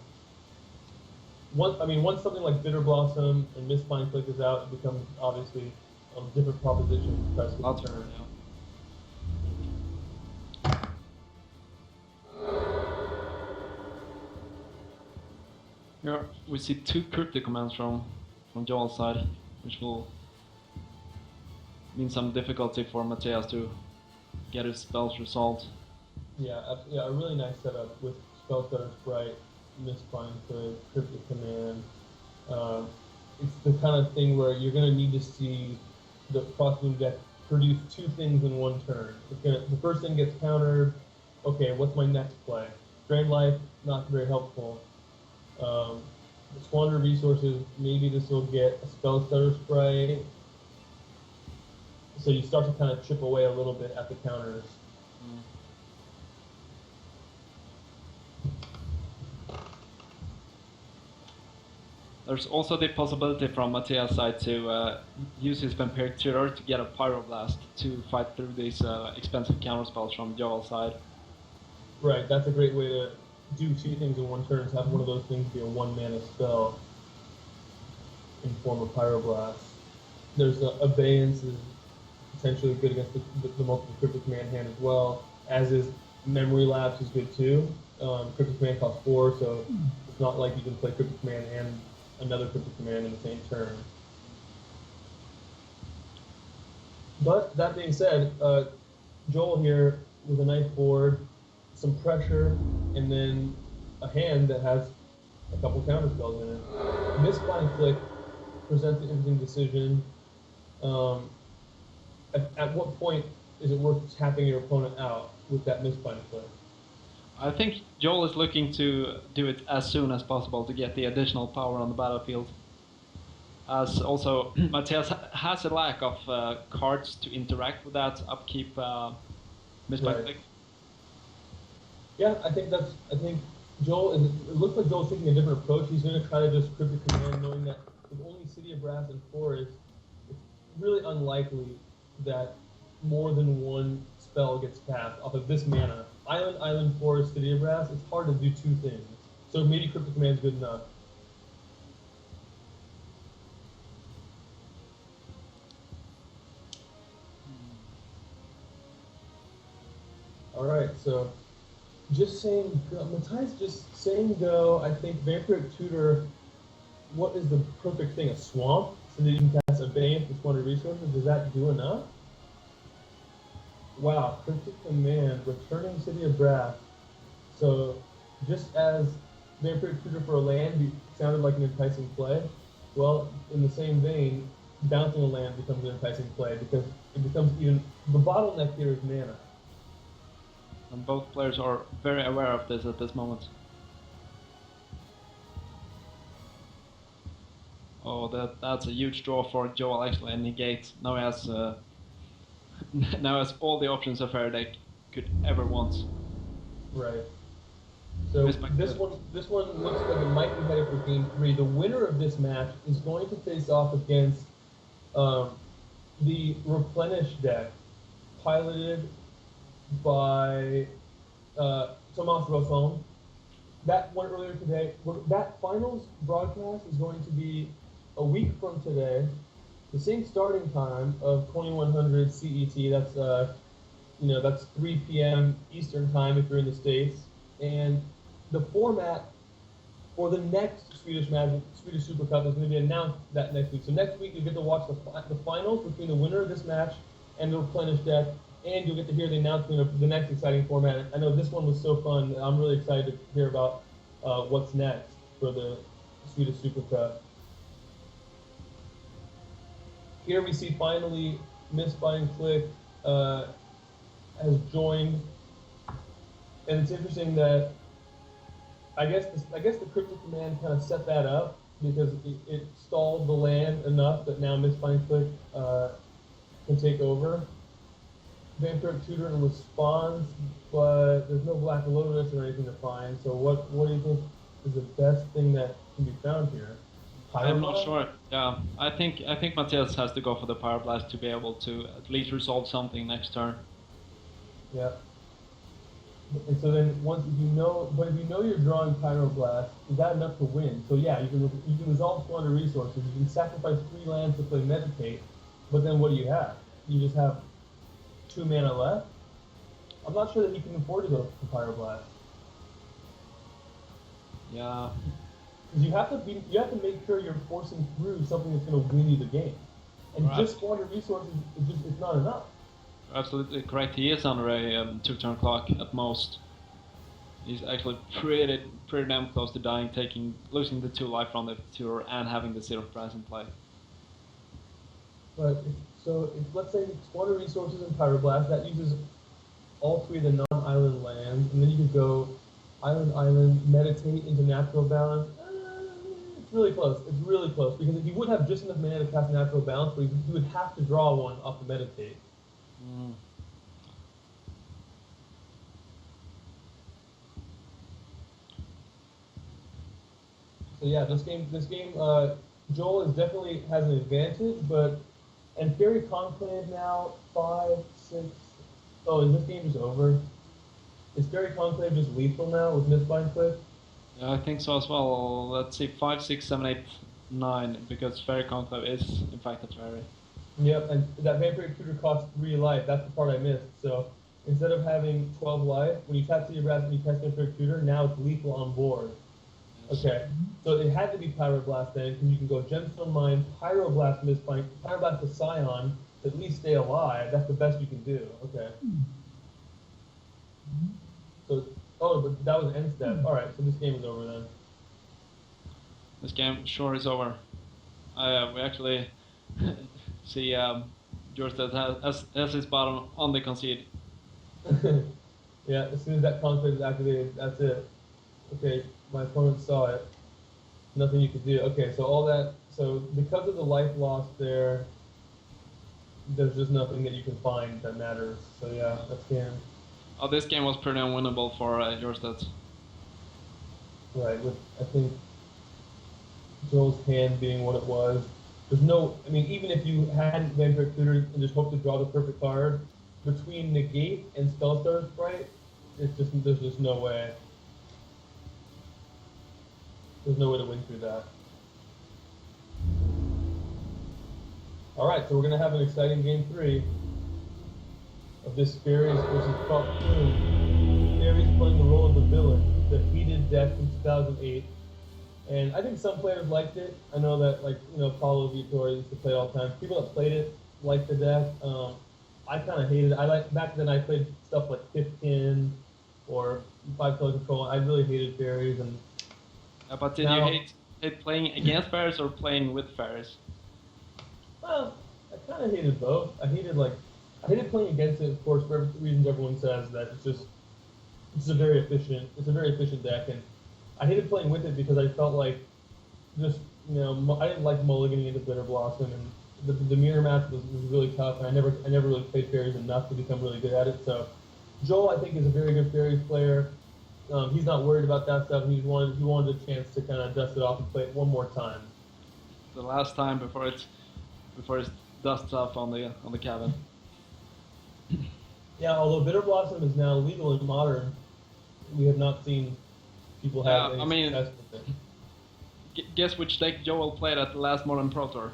Once something like Bitter Blossom and Mistbind Click is out, it becomes obviously a different proposition to try to skip a turn. Here we see 2 cryptic commands from Joel's side, which will mean some difficulty for Mattias to get his spells resolved. Yeah, a really nice setup with Spellstutter Sprite, Mistbind Click, Cryptic Command. It's the kind of thing where you're going to need to see the ProsBloom deck produce 2 things in one turn. The first thing gets countered. Okay, what's my next play? Drain Life, not very helpful. Squander resources, maybe this will get a Spellstutter Sprite. So you start to kind of chip away a little bit at the counters. There's also the possibility from Mattias' side to use his Vampiric Tutor to get a Pyroblast to fight through these expensive counterspells from Joel's side. Right, that's a great way to do 2 things in one turn, is have one of those things be a 1-mana spell in form of Pyroblast. There's Abeyance is potentially good against the multiple Cryptic Command hand as well, as is Memory Lapse is good too. Cryptic Command costs 4, so it's not like you can play Cryptic Command and another Cryptic Command in the same turn. But that being said, Joel here with a nice board, some pressure, and then a hand that has a couple counter spells in it. Mistbind Click presents an interesting decision. At what point is it worth tapping your opponent out with that Mistbind Click? I think Joel is looking to do it as soon as possible to get the additional power on the battlefield. As also, Mattias has a lack of cards to interact with that upkeep Mistbind Click. Yeah, I think Joel it looks like Joel's taking a different approach. He's going to try to just Cryptic Command, knowing that with only City of Brass and Forest, it's really unlikely that more than one spell gets cast off of this mana. Island, Forest, City of Brass, it's hard to do 2 things. So maybe Cryptic Command is good enough. Alright, so just saying go. Mattias just saying go. I think Vampiric Tutor, what is the perfect thing? A swamp? So that you can cast Abeyance with 100 resources? Does that do enough? Wow, Cryptic Command, returning City of Brass. So just as Vampiric Tutor for a land sounded like an enticing play. Well, in the same vein, bouncing a land becomes an enticing play because it becomes even the bottleneck here is mana. And both players are very aware of this at this moment. Oh, that's a huge draw for Joel actually, and negate. Now he has now has all the options a Faerie deck could ever want. Right. So this one looks like it might be headed for game 3. The winner of this match is going to face off against the Replenish deck, piloted by Tomas Rosholm. That one earlier today. That finals broadcast is going to be a week from today. The same starting time of 2100 CET. That's that's 3 p.m. Eastern time if you're in the States. And the format for the next Swedish Super Cup is going to be announced that next week. So next week you get to watch the finals between the winner of this match and the Replenish deck, and you'll get to hear the announcement of the next exciting format. I know this one was so fun. I'm really excited to hear about what's next for the Swedish Super Cup. Here we see finally Misbind Click has joined, and it's interesting that I guess the Cryptic Command kind of set that up because it stalled the land enough that now Misbind Click can take over. Vampiric Tutor responds, but there's no Black Lotus or anything to find. So what do you think is the best thing that can be found here? I'm not sure. Yeah, I think Mattias has to go for the Pyroblast to be able to at least resolve something next turn. Yeah. And so then if you know you're drawing Pyroblast, is that enough to win? So yeah, you can resolve squander resources. You can sacrifice 3 lands to play Meditate, but then what do you have? You just have 2 mana left. I'm not sure that he can afford to go to Pyroblast. Yeah. Because you have to make sure you're forcing through something that's going to win you the game, and just squander resources it's not enough. Absolutely correct. He is under a 2-turn clock at most. He's actually pretty damn close to dying, losing the 2 life from the tour and having the 0 prize in play. But let's say squander resources and Pyroblast, that uses all 3 of the non-island lands, and then you could go island, meditate into natural balance. It's really close. It's really close because he would have just enough mana to cast natural balance, but he would have to draw one off the meditate. Mm. So yeah, this game, Joel definitely has an advantage, and Faerie Conclave now 5, 6. Oh, is this game just over? Is Faerie Conclave just lethal now with Misbind Click? Yeah, I think so as well. Let's see, 5, 6, 7, 8, 9, because Faerie Conclave is in fact a Faerie. Yep, and that Vampiric Tutor costs 3 life. That's the part I missed. So instead of having 12 life, when you tap to your brass and you cast Vampiric Tutor, now it's lethal on board. Yes. Okay, so it had to be Pyroblast then, because you can go Gemstone Mine, Pyroblast Misbind, Pyroblast to Scion, to at least stay alive. That's the best you can do. Okay. So, but that was end step. All right, so this game is over then. This game sure is over. We actually see Jorstedt has his bottom on the concede. Yeah, as soon as that conclave is activated, that's it. Okay, my opponent saw it. Nothing you could do. Okay, so because of the life loss there's just nothing that you can find that matters. So yeah, that's game. Oh, this game was pretty unwinnable for Jorstedt. Right, with I think Joel's hand being what it was. Even if you hadn't Vampiric Tutor and just hoped to draw the perfect card, between Negate and Spellstar Sprite, there's just no way. There's no way to win through that. Alright, so we're going to have an exciting game 3 of this Faeries versus ProsBloom. Faeries playing the role of the villain, the heated deck from 2008. And I think some players liked it. I know that, Paulo Vitor used to play it all the time. People that played it liked the deck. I kind of hated it. Back then I played stuff like Pipkin or 5-color Control. I really hated Faeries, and But did Now, you hate playing against Faeries or playing with Faeries? well, I kind of hated both. I hated playing against it, of course, for reasons everyone says that it's a very efficient deck, and I hated playing with it because I felt like just I didn't like mulliganing into Bitter Blossom, and the mirror match was really tough, and I never really played Faeries enough to become really good at it. So Joel, I think, is a very good Faeries player. He's not worried about that stuff. He wanted a chance to kind of dust it off and play it one more time. The last time before it dusts off on the cabin. Yeah, although Bitter Blossom is now legal in Modern, we have not seen people have any success with it. Guess which deck Joel played at the last Modern Pro Tour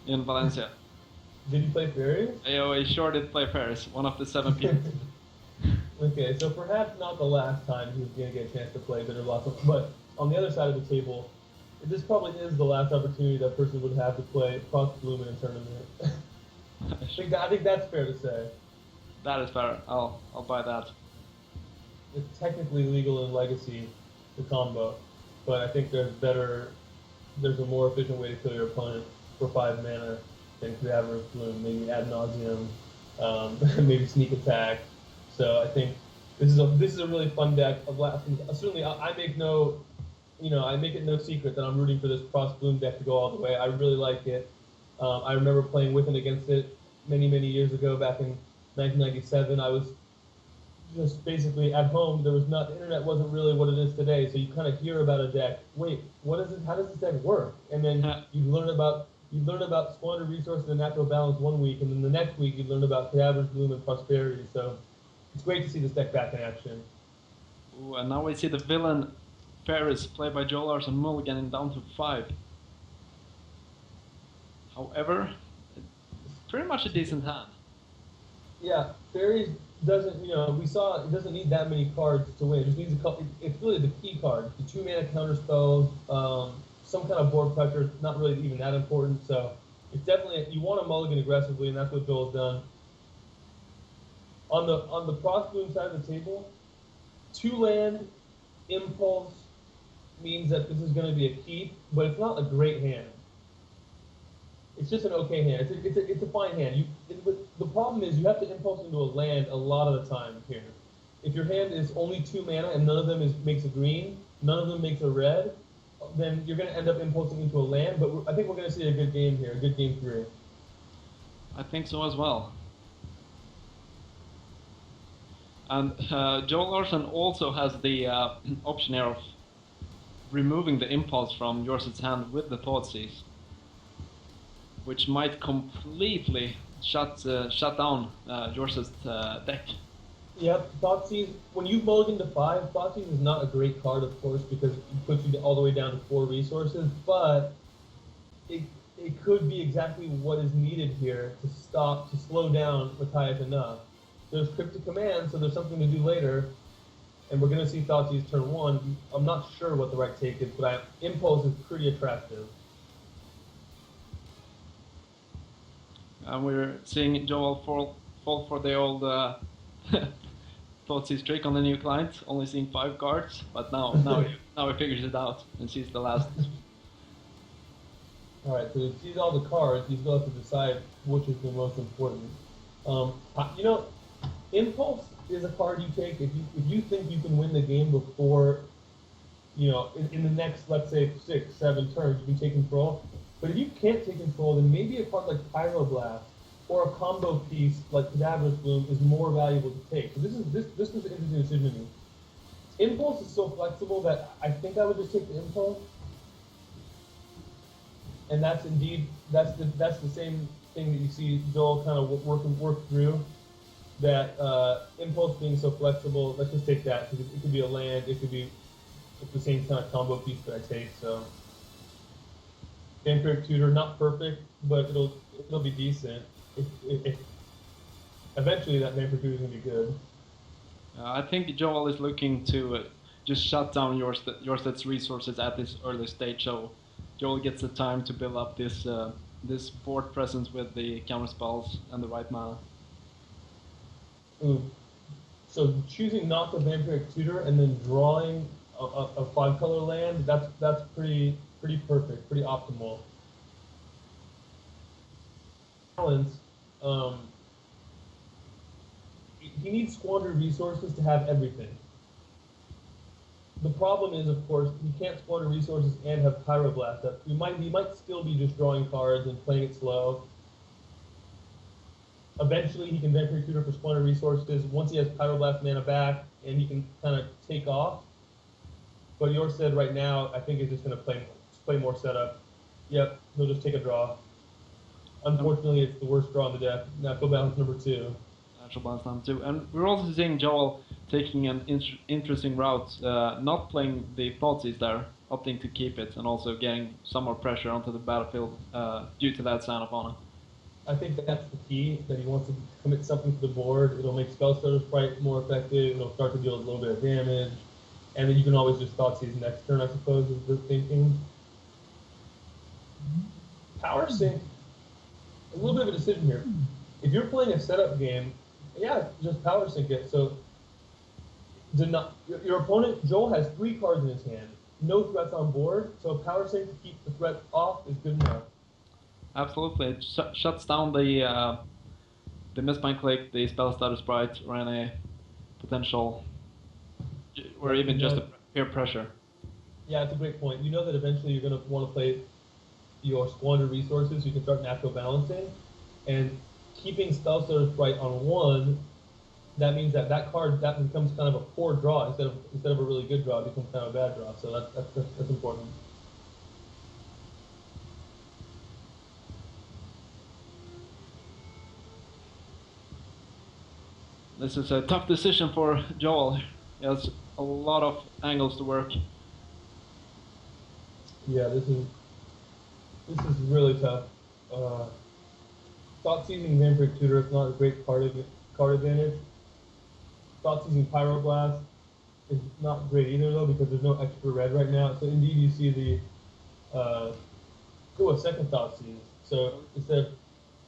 in Valencia. Did he play Faeries? Oh, he sure did play Faeries, one of the 7 people. Okay, so perhaps not the last time he was going to get a chance to play Bitter Blossom, but on the other side of the table, this probably is the last opportunity that person would have to play ProsBloom in a tournament. I think that's fair to say. That is fair. I'll buy that. It's technically legal in Legacy, the combo, but I think there's a more efficient way to kill your opponent for 5 mana than Cadaverous Bloom, maybe Ad Nauseam, maybe Sneak Attack. So I think this is a really fun deck of last. Certainly, I make it no secret that I'm rooting for this ProsBloom deck to go all the way. I really like it. I remember playing with and against it many years ago, back in 1997. I was just basically at home. The internet wasn't really what it is today, so you kind of hear about a deck. Wait, what is it? How does this deck work? And then you learn about squandered resources and natural balance one week, and then the next week you learn about Cadaverous Bloom and Prosperity. So it's great to see this deck back in action. Ooh, and now we see the villain Faeries played by Joel Larsson mulliganing down to 5. However, it's pretty much a decent hand. Yeah, Faeries doesn't, we saw it doesn't need that many cards to win. It just needs a couple. It's really the key cards, the 2-mana counter spells, some kind of board pressure. Not really even that important. So it's definitely, you want to mulligan aggressively, and that's what Joel's done. On the ProsBloom side of the table, 2-land impulse means that this is going to be a keep, but it's not a great hand. It's just an okay hand. It's a fine hand. The problem is you have to impulse into a land a lot of the time here. If your hand is only 2 mana and none of them makes a green, none of them makes a red, then you're going to end up impulsing into a land. But I think we're going to see a good game here, a good game 3. I think so as well. And Joel Larsson also has the option here of removing the impulse from Jorstedt's hand with the Thoughtseize, which might completely shut down Jorstedt's deck. Yep, Thoughtseize, when you mulligan to 5, Thoughtseize is not a great card, of course, because it puts you all the way down to 4 resources, but it could be exactly what is needed here to slow down Mattias enough. There's Cryptic Command, so there's something to do later, and we're going to see Thoughtseize turn 1. I'm not sure what the right take is, but Impulse is pretty attractive. And we're seeing Joel fall for the old Thoughtseize trick on the new client, only seeing 5 cards, but now he figures it out and sees the last. Alright, so he sees all the cards, he still has to decide which is the most important. Impulse is a card you take if you think you can win the game before, in the next, let's say, 6, 7 turns, you can take control. But if you can't take control, then maybe a card like Pyroblast or a combo piece like Cadaverous Bloom is more valuable to take. So this was an interesting decision to me. Impulse is so flexible that I think I would just take the Impulse. And that's the same thing that you see Joel kind of work through. That Impulse being so flexible, let's just take that, because it could be a land, it's the same kind of combo piece that I take. So Vampiric Tutor, not perfect, but it'll be decent. If eventually that Vampiric Tutor is gonna be good. I think Joel is looking to just shut down Jorstedt's resources at this early stage, so Joel gets the time to build up this board presence with the counter spells and the right mana. Ooh. So choosing not the Vampiric Tutor and then drawing a 5-color land, that's pretty perfect, pretty optimal. Balance. He needs squandered resources to have everything. The problem is, of course, he can't squander resources and have Pyroblast up. He might still be just drawing cards and playing it slow. Eventually, he can Vampiric Tutor for squandered resources once he has Pyroblast mana back, and he can kind of take off. But Jorstedt right now, I think, is just going to play more setup. Yep, he'll just take a draw. Unfortunately, it's the worst draw in the deck. Natural balance number 2. Natural balance number 2. And we're also seeing Joel taking an interesting route, not playing the Thoughtseize there, opting to keep it, and also getting some more pressure onto the battlefield due to that Sound of Honor. I think that's the key, that he wants to commit something to the board. It'll make Spellstarter's Sprite more effective. It'll start to deal a little bit of damage. And then you can always just Thoughtseize next turn, I suppose, is the thinking. Power Sync. A little bit of a decision here. If you're playing a setup game, yeah, just Power Sync it. So your opponent, Joel, has 3 cards in his hand. No threats on board, so Power Sync to keep the threat off is good enough. Absolutely, it shuts down the Mistbind Click, the Spellstarter Sprite, or any potential, or even just a peer pressure. Yeah, it's a great point. You know that eventually you're going to want to play your squandered resources, you can start natural balancing, and keeping Spellstarter Sprite on 1, that means that card, that becomes kind of a poor draw instead of a really good draw. It becomes kind of a bad draw. So that's important. This is a tough decision for Joel. He has a lot of angles to work. Yeah, this is really tough. Thoughtseizing Vampiric Tutor is not a great card advantage. Thoughtseizing Pyroblast is not great either, though, because there's no extra red right now. So indeed, you see the a second Thoughtseize. So instead of,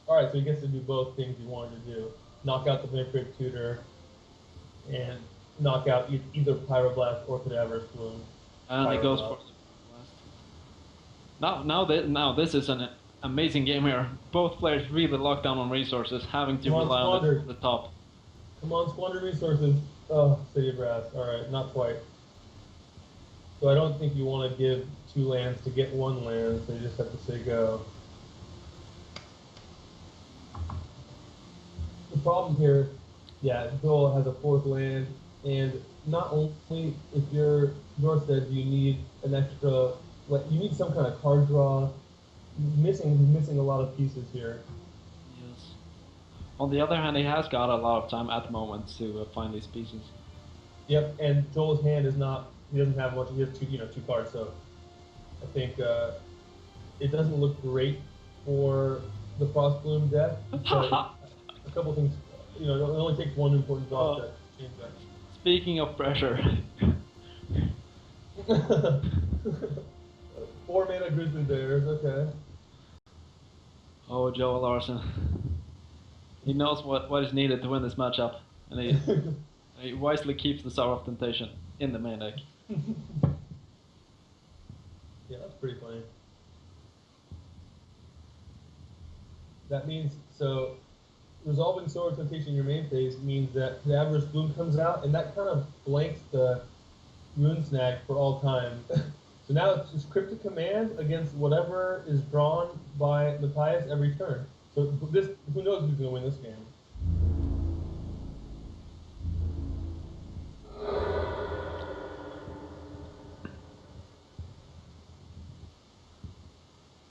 all right, so he gets to do both things he wanted to do: knock out the Vampiric Tutor and knock out either Pyroblast or Cadaverous Bloom. And he goes for Now this is an amazing game here. Both players really locked down on resources, having to rely on the top. Come on, squander resources. Oh, City of Brass. All right, not quite. So I don't think you want to give 2 lands to get 1 land, so you just have to say go. The problem here, yeah, Joel has a 4th land, and not only if you're Jorstedt, do you need an extra, like, you need some kind of card draw. He's missing a lot of pieces here. Yes. On the other hand, he has got a lot of time at the moment to find these pieces. Yep, and Joel's hand is not, he doesn't have much, he has 2 cards, so I think it doesn't look great for the ProsBloom deck. A couple things, it only takes 1 important draw to change that. Speaking of pressure. 4 mana Grizzly Bears, okay. Oh, Joel Larsson. He knows what is needed to win this matchup, and he wisely keeps the Sour of Temptation in the main deck. Yeah, that's pretty funny. That means, so, resolving Sour of Temptation in your main phase means that the Cadaverous Bloom comes out, and that kind of blanks the Rune Snag for all time. So now it's just Cryptic Command against whatever is drawn by Mattias every turn. So who knows who's going to win this game?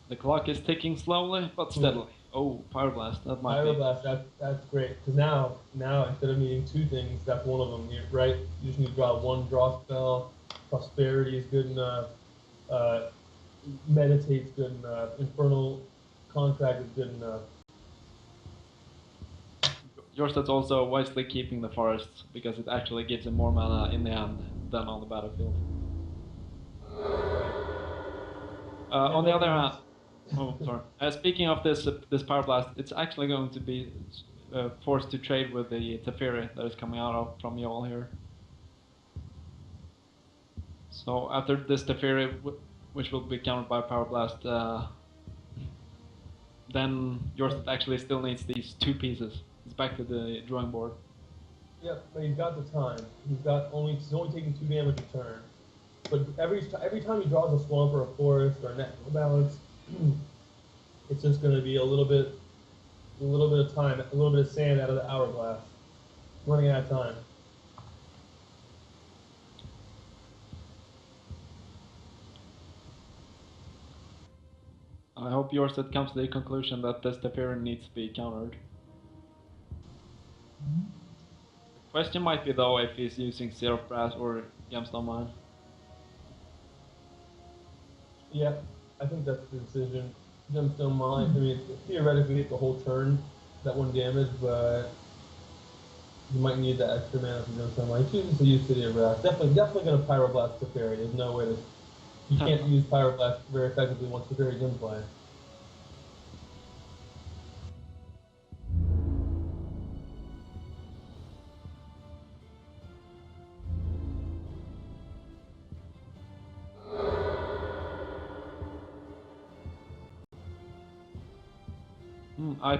The clock is ticking slowly but steadily. Oh, Pyroblast, that might Pyroblast, that's great. Because now instead of needing 2 things, that's one of them, right? You just need to draw 1 draw spell. Prosperity is good enough. Meditate's good enough. Infernal Contract is good enough. Jorstedt's also wisely keeping the forests because it actually gives him more mana in the end than on the battlefield. On the other hand, speaking of this Pyroblast, it's actually going to be forced to trade with the Teferi that is coming out from Joel here. So after this Teferi, which will be countered by Power Blast, then Jorstedt actually still needs these 2 pieces. He's back to the drawing board. Yep, but he's got the time. He's only taking 2 damage a turn. But every time he draws a swamp or a forest or a natural balance, it's just going to be a little bit of time, a little bit of sand out of the hourglass, running out of time. I hope Jorstedt comes to the conclusion that this Teferi needs to be countered. Question might be though if he's using Zero Brass or Gemstone Mine. Yeah, I think that's the decision. Gemstone Mine, I mean, theoretically it's the whole turn, that 1 damage, but you might need that extra mana from Gemstone Mine. He chooses to use City of Brass. Definitely going to Pyroblast Teferi. There's no way that you can't use Pyroblast very effectively once Teferi's in play. I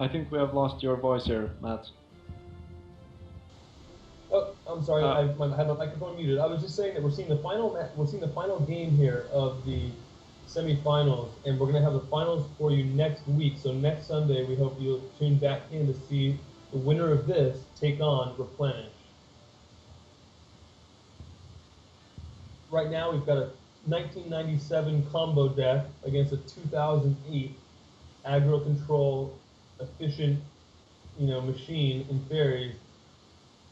think we have lost your voice here, Matt. Oh, I'm sorry, I had my microphone muted. I was just saying that we're seeing the final game here of the semifinals, and we're going to have the finals for you next week. So next Sunday, we hope you'll tune back in to see the winner of this take on Replenish. Right now, we've got a 1997 combo deck against a 2008 aggro control efficient, machine in Faeries.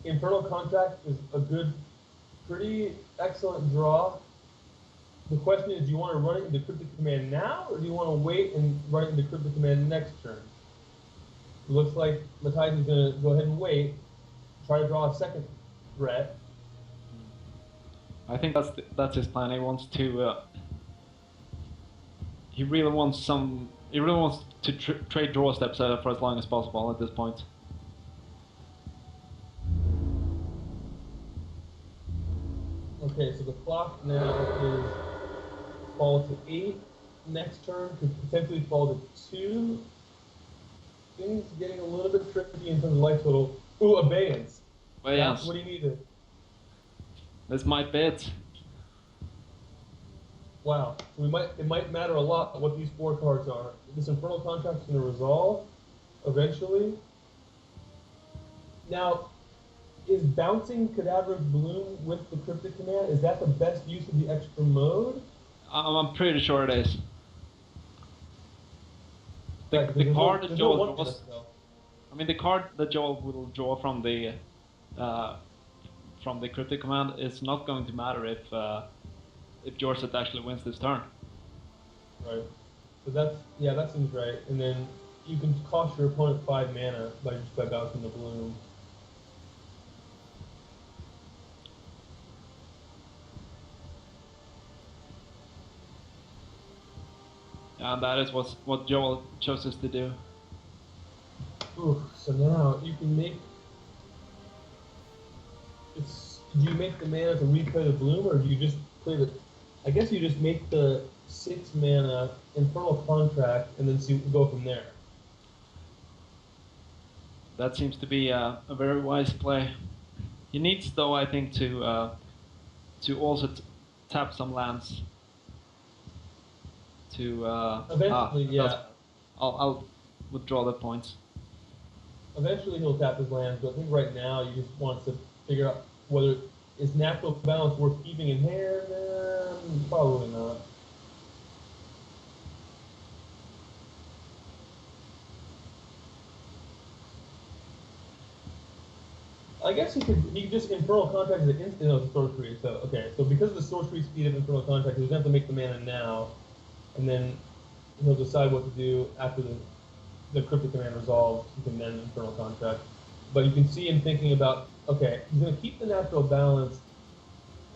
Infernal Contract is a good, pretty excellent draw. The question is, do you want to run it into Cryptic Command now, or do you want to wait and run it into Cryptic Command next turn? It looks like Mattias is going to go ahead and wait, try to draw a second threat. I think that's his plan. He wants to. He really wants to trade draw steps for as long as possible at this point. Okay, so the clock now is fall to 8. Next turn could potentially fall to 2. Things getting a little bit tricky in terms of life total. Ooh, abeyance. Abeyance. What do you need? This might be it. Wow. It might matter a lot what these 4 cards are. This Infernal Contract is going to resolve eventually. Now, is bouncing Cadaverous Bloom with the Cryptic Command, is that the best use of the extra mode? I'm pretty sure it is. Right, the card that Joel draws, the card that Joel will draw from the Cryptic Command is not going to matter if Jorstedt actually wins this turn. Right. So that seems right. And then you can cost your opponent 5 mana by bouncing the Bloom. And that is what Joel chooses to do. Ooh, so now you can make. Do you make the mana to replay the Bloom, or do you just play the? I guess you just make the 6 mana Infernal Contract and then go from there. That seems to be a very wise play. He needs, though, I think, to also tap some lands. Eventually, yeah. I'll withdraw that point. Eventually he'll tap his lands, but I think right now you just want to figure out whether is natural balance worth keeping in hand. Probably not. I guess he could just Infernal Contract as an instant of the sorcery. So because of the sorcery speed of Infernal Contract, he's going to have to make the mana now, and then he'll decide what to do after the Cryptic Command resolves. He can then Infernal Contract. But you can see him thinking about, okay, he's going to keep the natural balance.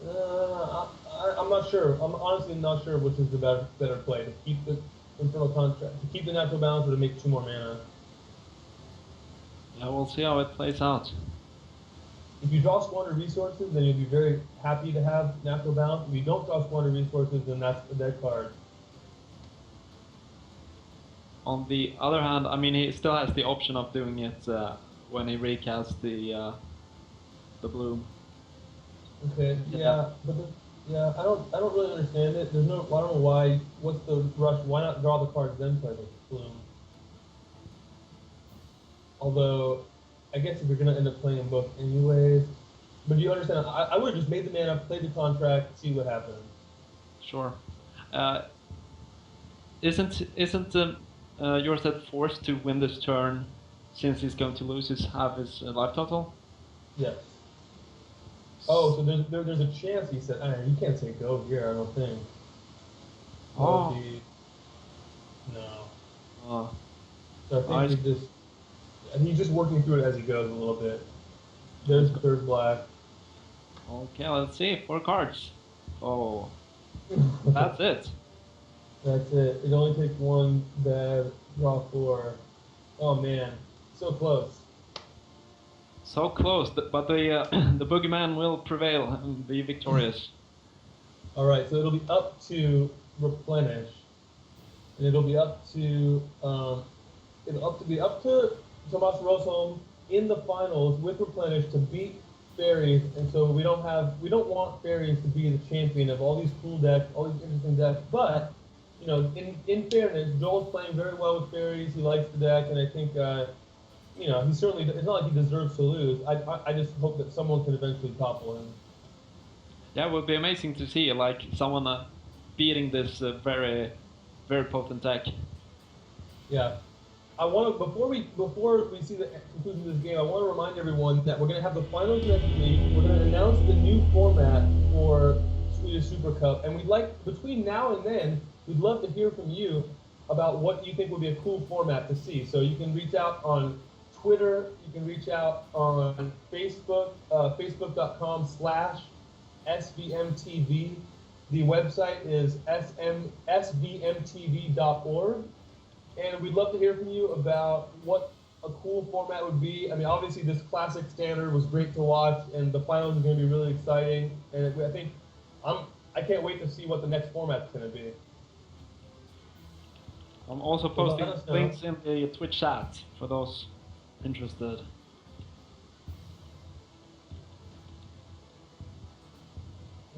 I'm not sure. I'm honestly not sure which is the better play, to keep the Infernal Contract, to keep the natural balance, or to make 2 more mana. Yeah, we'll see how it plays out. If you draw squander resources, then you'll be very happy to have natural balance. If you don't draw squander resources, then that's the dead card. On the other hand, I mean, he still has the option of doing it when he recasts the bloom. Okay. Yeah, but I don't really understand it. There's no. I don't know why. What's the rush? Why not draw the cards then play the bloom? Although, I guess if you're gonna end up playing them both anyways. But you understand? I would have just made the mana, played the contract, see what happens. Sure. Isn't Jorstedt forced to win this turn since he's going to lose his half his life total? Yes. Oh, so there's a chance he said, you can't say go here, I don't think. Oh. No. Oh. So I think he's just working through it as he goes a little bit. There's black. Okay, let's see. 4 cards. Oh. That's it. That's it. It only takes one bad, draw 4. Oh man, so close. So close, but the the boogeyman will prevail and be victorious. All right, so it'll be up to Replenish, and it'll be up to Tomas Rosholm in the finals with Replenish to beat Faeries, and so we don't want Faeries to be the champion of all these cool decks, all these interesting decks, but you know, in fairness, Joel's playing very well with Faeries. He likes the deck, and I think, you know, he certainly. It's not like he deserves to lose. I just hope that someone can eventually topple him. Yeah, it would be amazing to see like someone beating this very, very potent deck. Yeah, I want to before we see the conclusion of this game, I want to remind everyone that we're going to have the finals next week. We're going to announce the new format for Swedish Super Cup, and we'd like between now and then. We'd love to hear from you about what you think would be a cool format to see. So you can reach out on Twitter, you can reach out on Facebook, facebook.com/SVMTV. The website is svmtv.org. And we'd love to hear from you about what a cool format would be. I mean, obviously this classic standard was great to watch, and the finals are going to be really exciting. And I think I can't wait to see what the next format's going to be. I'm also posting links in the Twitch chat for those interested.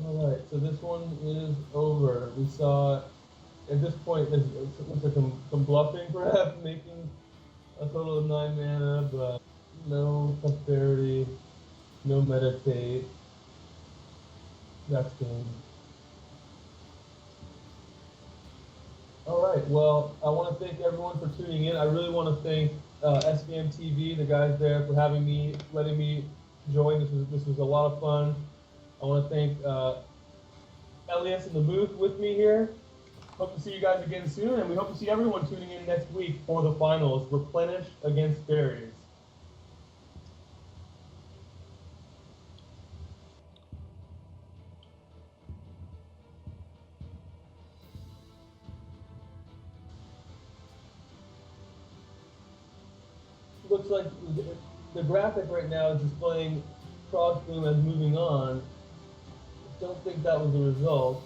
All right, so this one is over. We saw, at this point, it looks like some bluffing, perhaps, making a total of 9 mana, but no prosperity, no meditate. That's game. All right, well, I want to thank everyone for tuning in. I really want to thank SVM TV, the guys there, for letting me join. This was a lot of fun. I want to thank Elias in the booth with me here. Hope to see you guys again soon, and we hope to see everyone tuning in next week for the finals, Replenish against Faeries. Looks like the graphic right now is displaying ProsBloom as moving on. I don't think that was the result.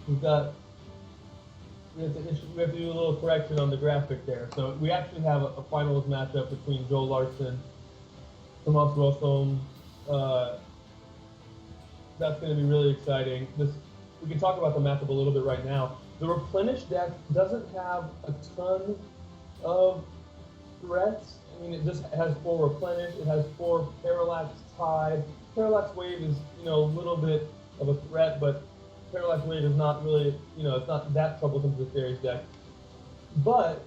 We have to do a little correction on the graphic there. So we actually have a finals matchup between Joel Larsson, Tomas Rosholm. That's going to be really exciting. We can talk about the matchup a little bit right now. The Replenish deck doesn't have a ton of threats. I mean, it just has 4 Replenish, it has 4 Parallax Tide. Parallax Wave is, you know, a little bit of a threat, but Parallax Wave is not really, you know, it's not that troublesome to the Faeries deck. But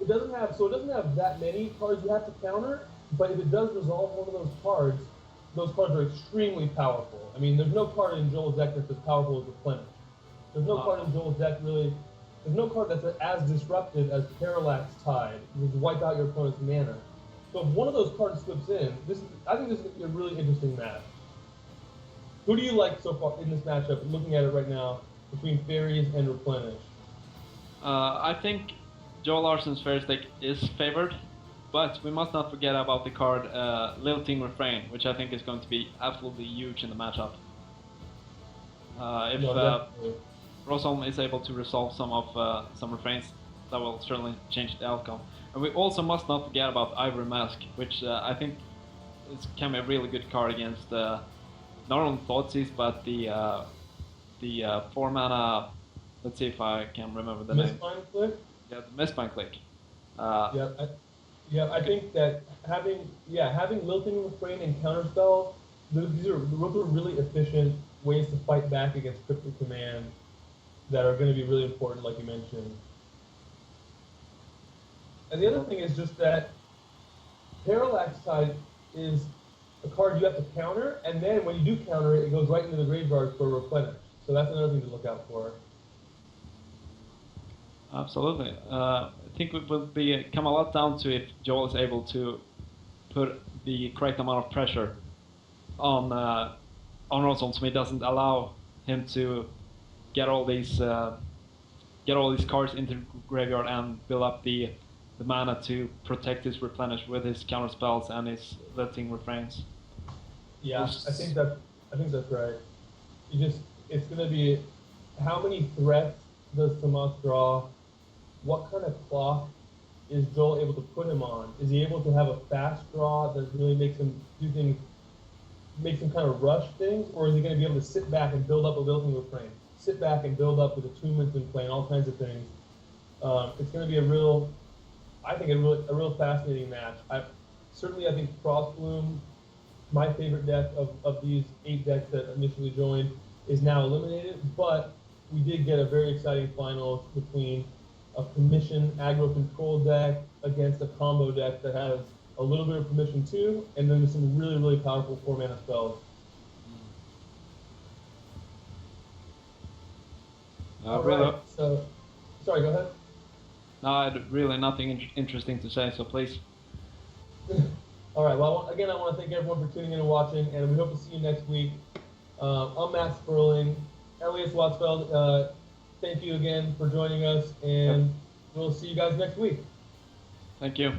it doesn't have that many cards you have to counter, but if it does resolve one of those cards are extremely powerful. I mean, there's no card in Joel's deck that's as powerful as Replenish. There's no card in Joel's deck really. There's no card that's as disruptive as Parallax Tide, which wipe out your opponent's mana. So if one of those cards slips in, I think this is going to be a really interesting match. Who do you like so far in this matchup, looking at it right now, between Faeries and Replenish? I think Joel Larsson's Faeries deck is favored. But we must not forget about the card Lilting Refrain, which I think is going to be absolutely huge in the matchup. If Rosholm is able to resolve some refrains, that will certainly change the outcome. And we also must not forget about Ivory Mask, which I think can be a really good card against not only Thoughtseize, but the 4-mana. Let's see if I can remember the name. Mistbind Click? Yeah, the Mistbind Click. I think that having Lilting Refrain and Counterspell, those are really efficient ways to fight back against Cryptic Command that are going to be really important, like you mentioned. And the other thing is just that Parallax Tide is a card you have to counter, and then when you do counter it, it goes right into the graveyard for Replenish. So that's another thing to look out for. Absolutely. I think it will come a lot down to if Joel is able to put the correct amount of pressure on Rosholm, so he doesn't allow him to get all these cards into the graveyard and build up the mana to protect his Replenish with his counter spells and his Lilting Refrains. Yeah, I think that's right. It's going to be how many threats does Tomas draw? What kind of clock is Joel able to put him on? Is he able to have a fast draw that really makes him do things, makes him kind of rush things, or is he going to be able to sit back and build up a Lilting Refrain? Sit back and build up with attunements and play and all kinds of things. It's going to be a real fascinating match. I think ProsBloom, my favorite deck of these 8 decks that initially joined, is now eliminated, but we did get a very exciting finals between a permission aggro control deck against a combo deck that has a little bit of permission too, and then some really, really powerful 4-mana spells. Alright, so, sorry, go ahead. No, I had really nothing interesting to say, so please. Alright, well, again, I want to thank everyone for tuning in and watching, and we hope to see you next week. I'm Matt Sperling. Elias Watsfeld, thank you again for joining us, and we'll see you guys next week. Thank you.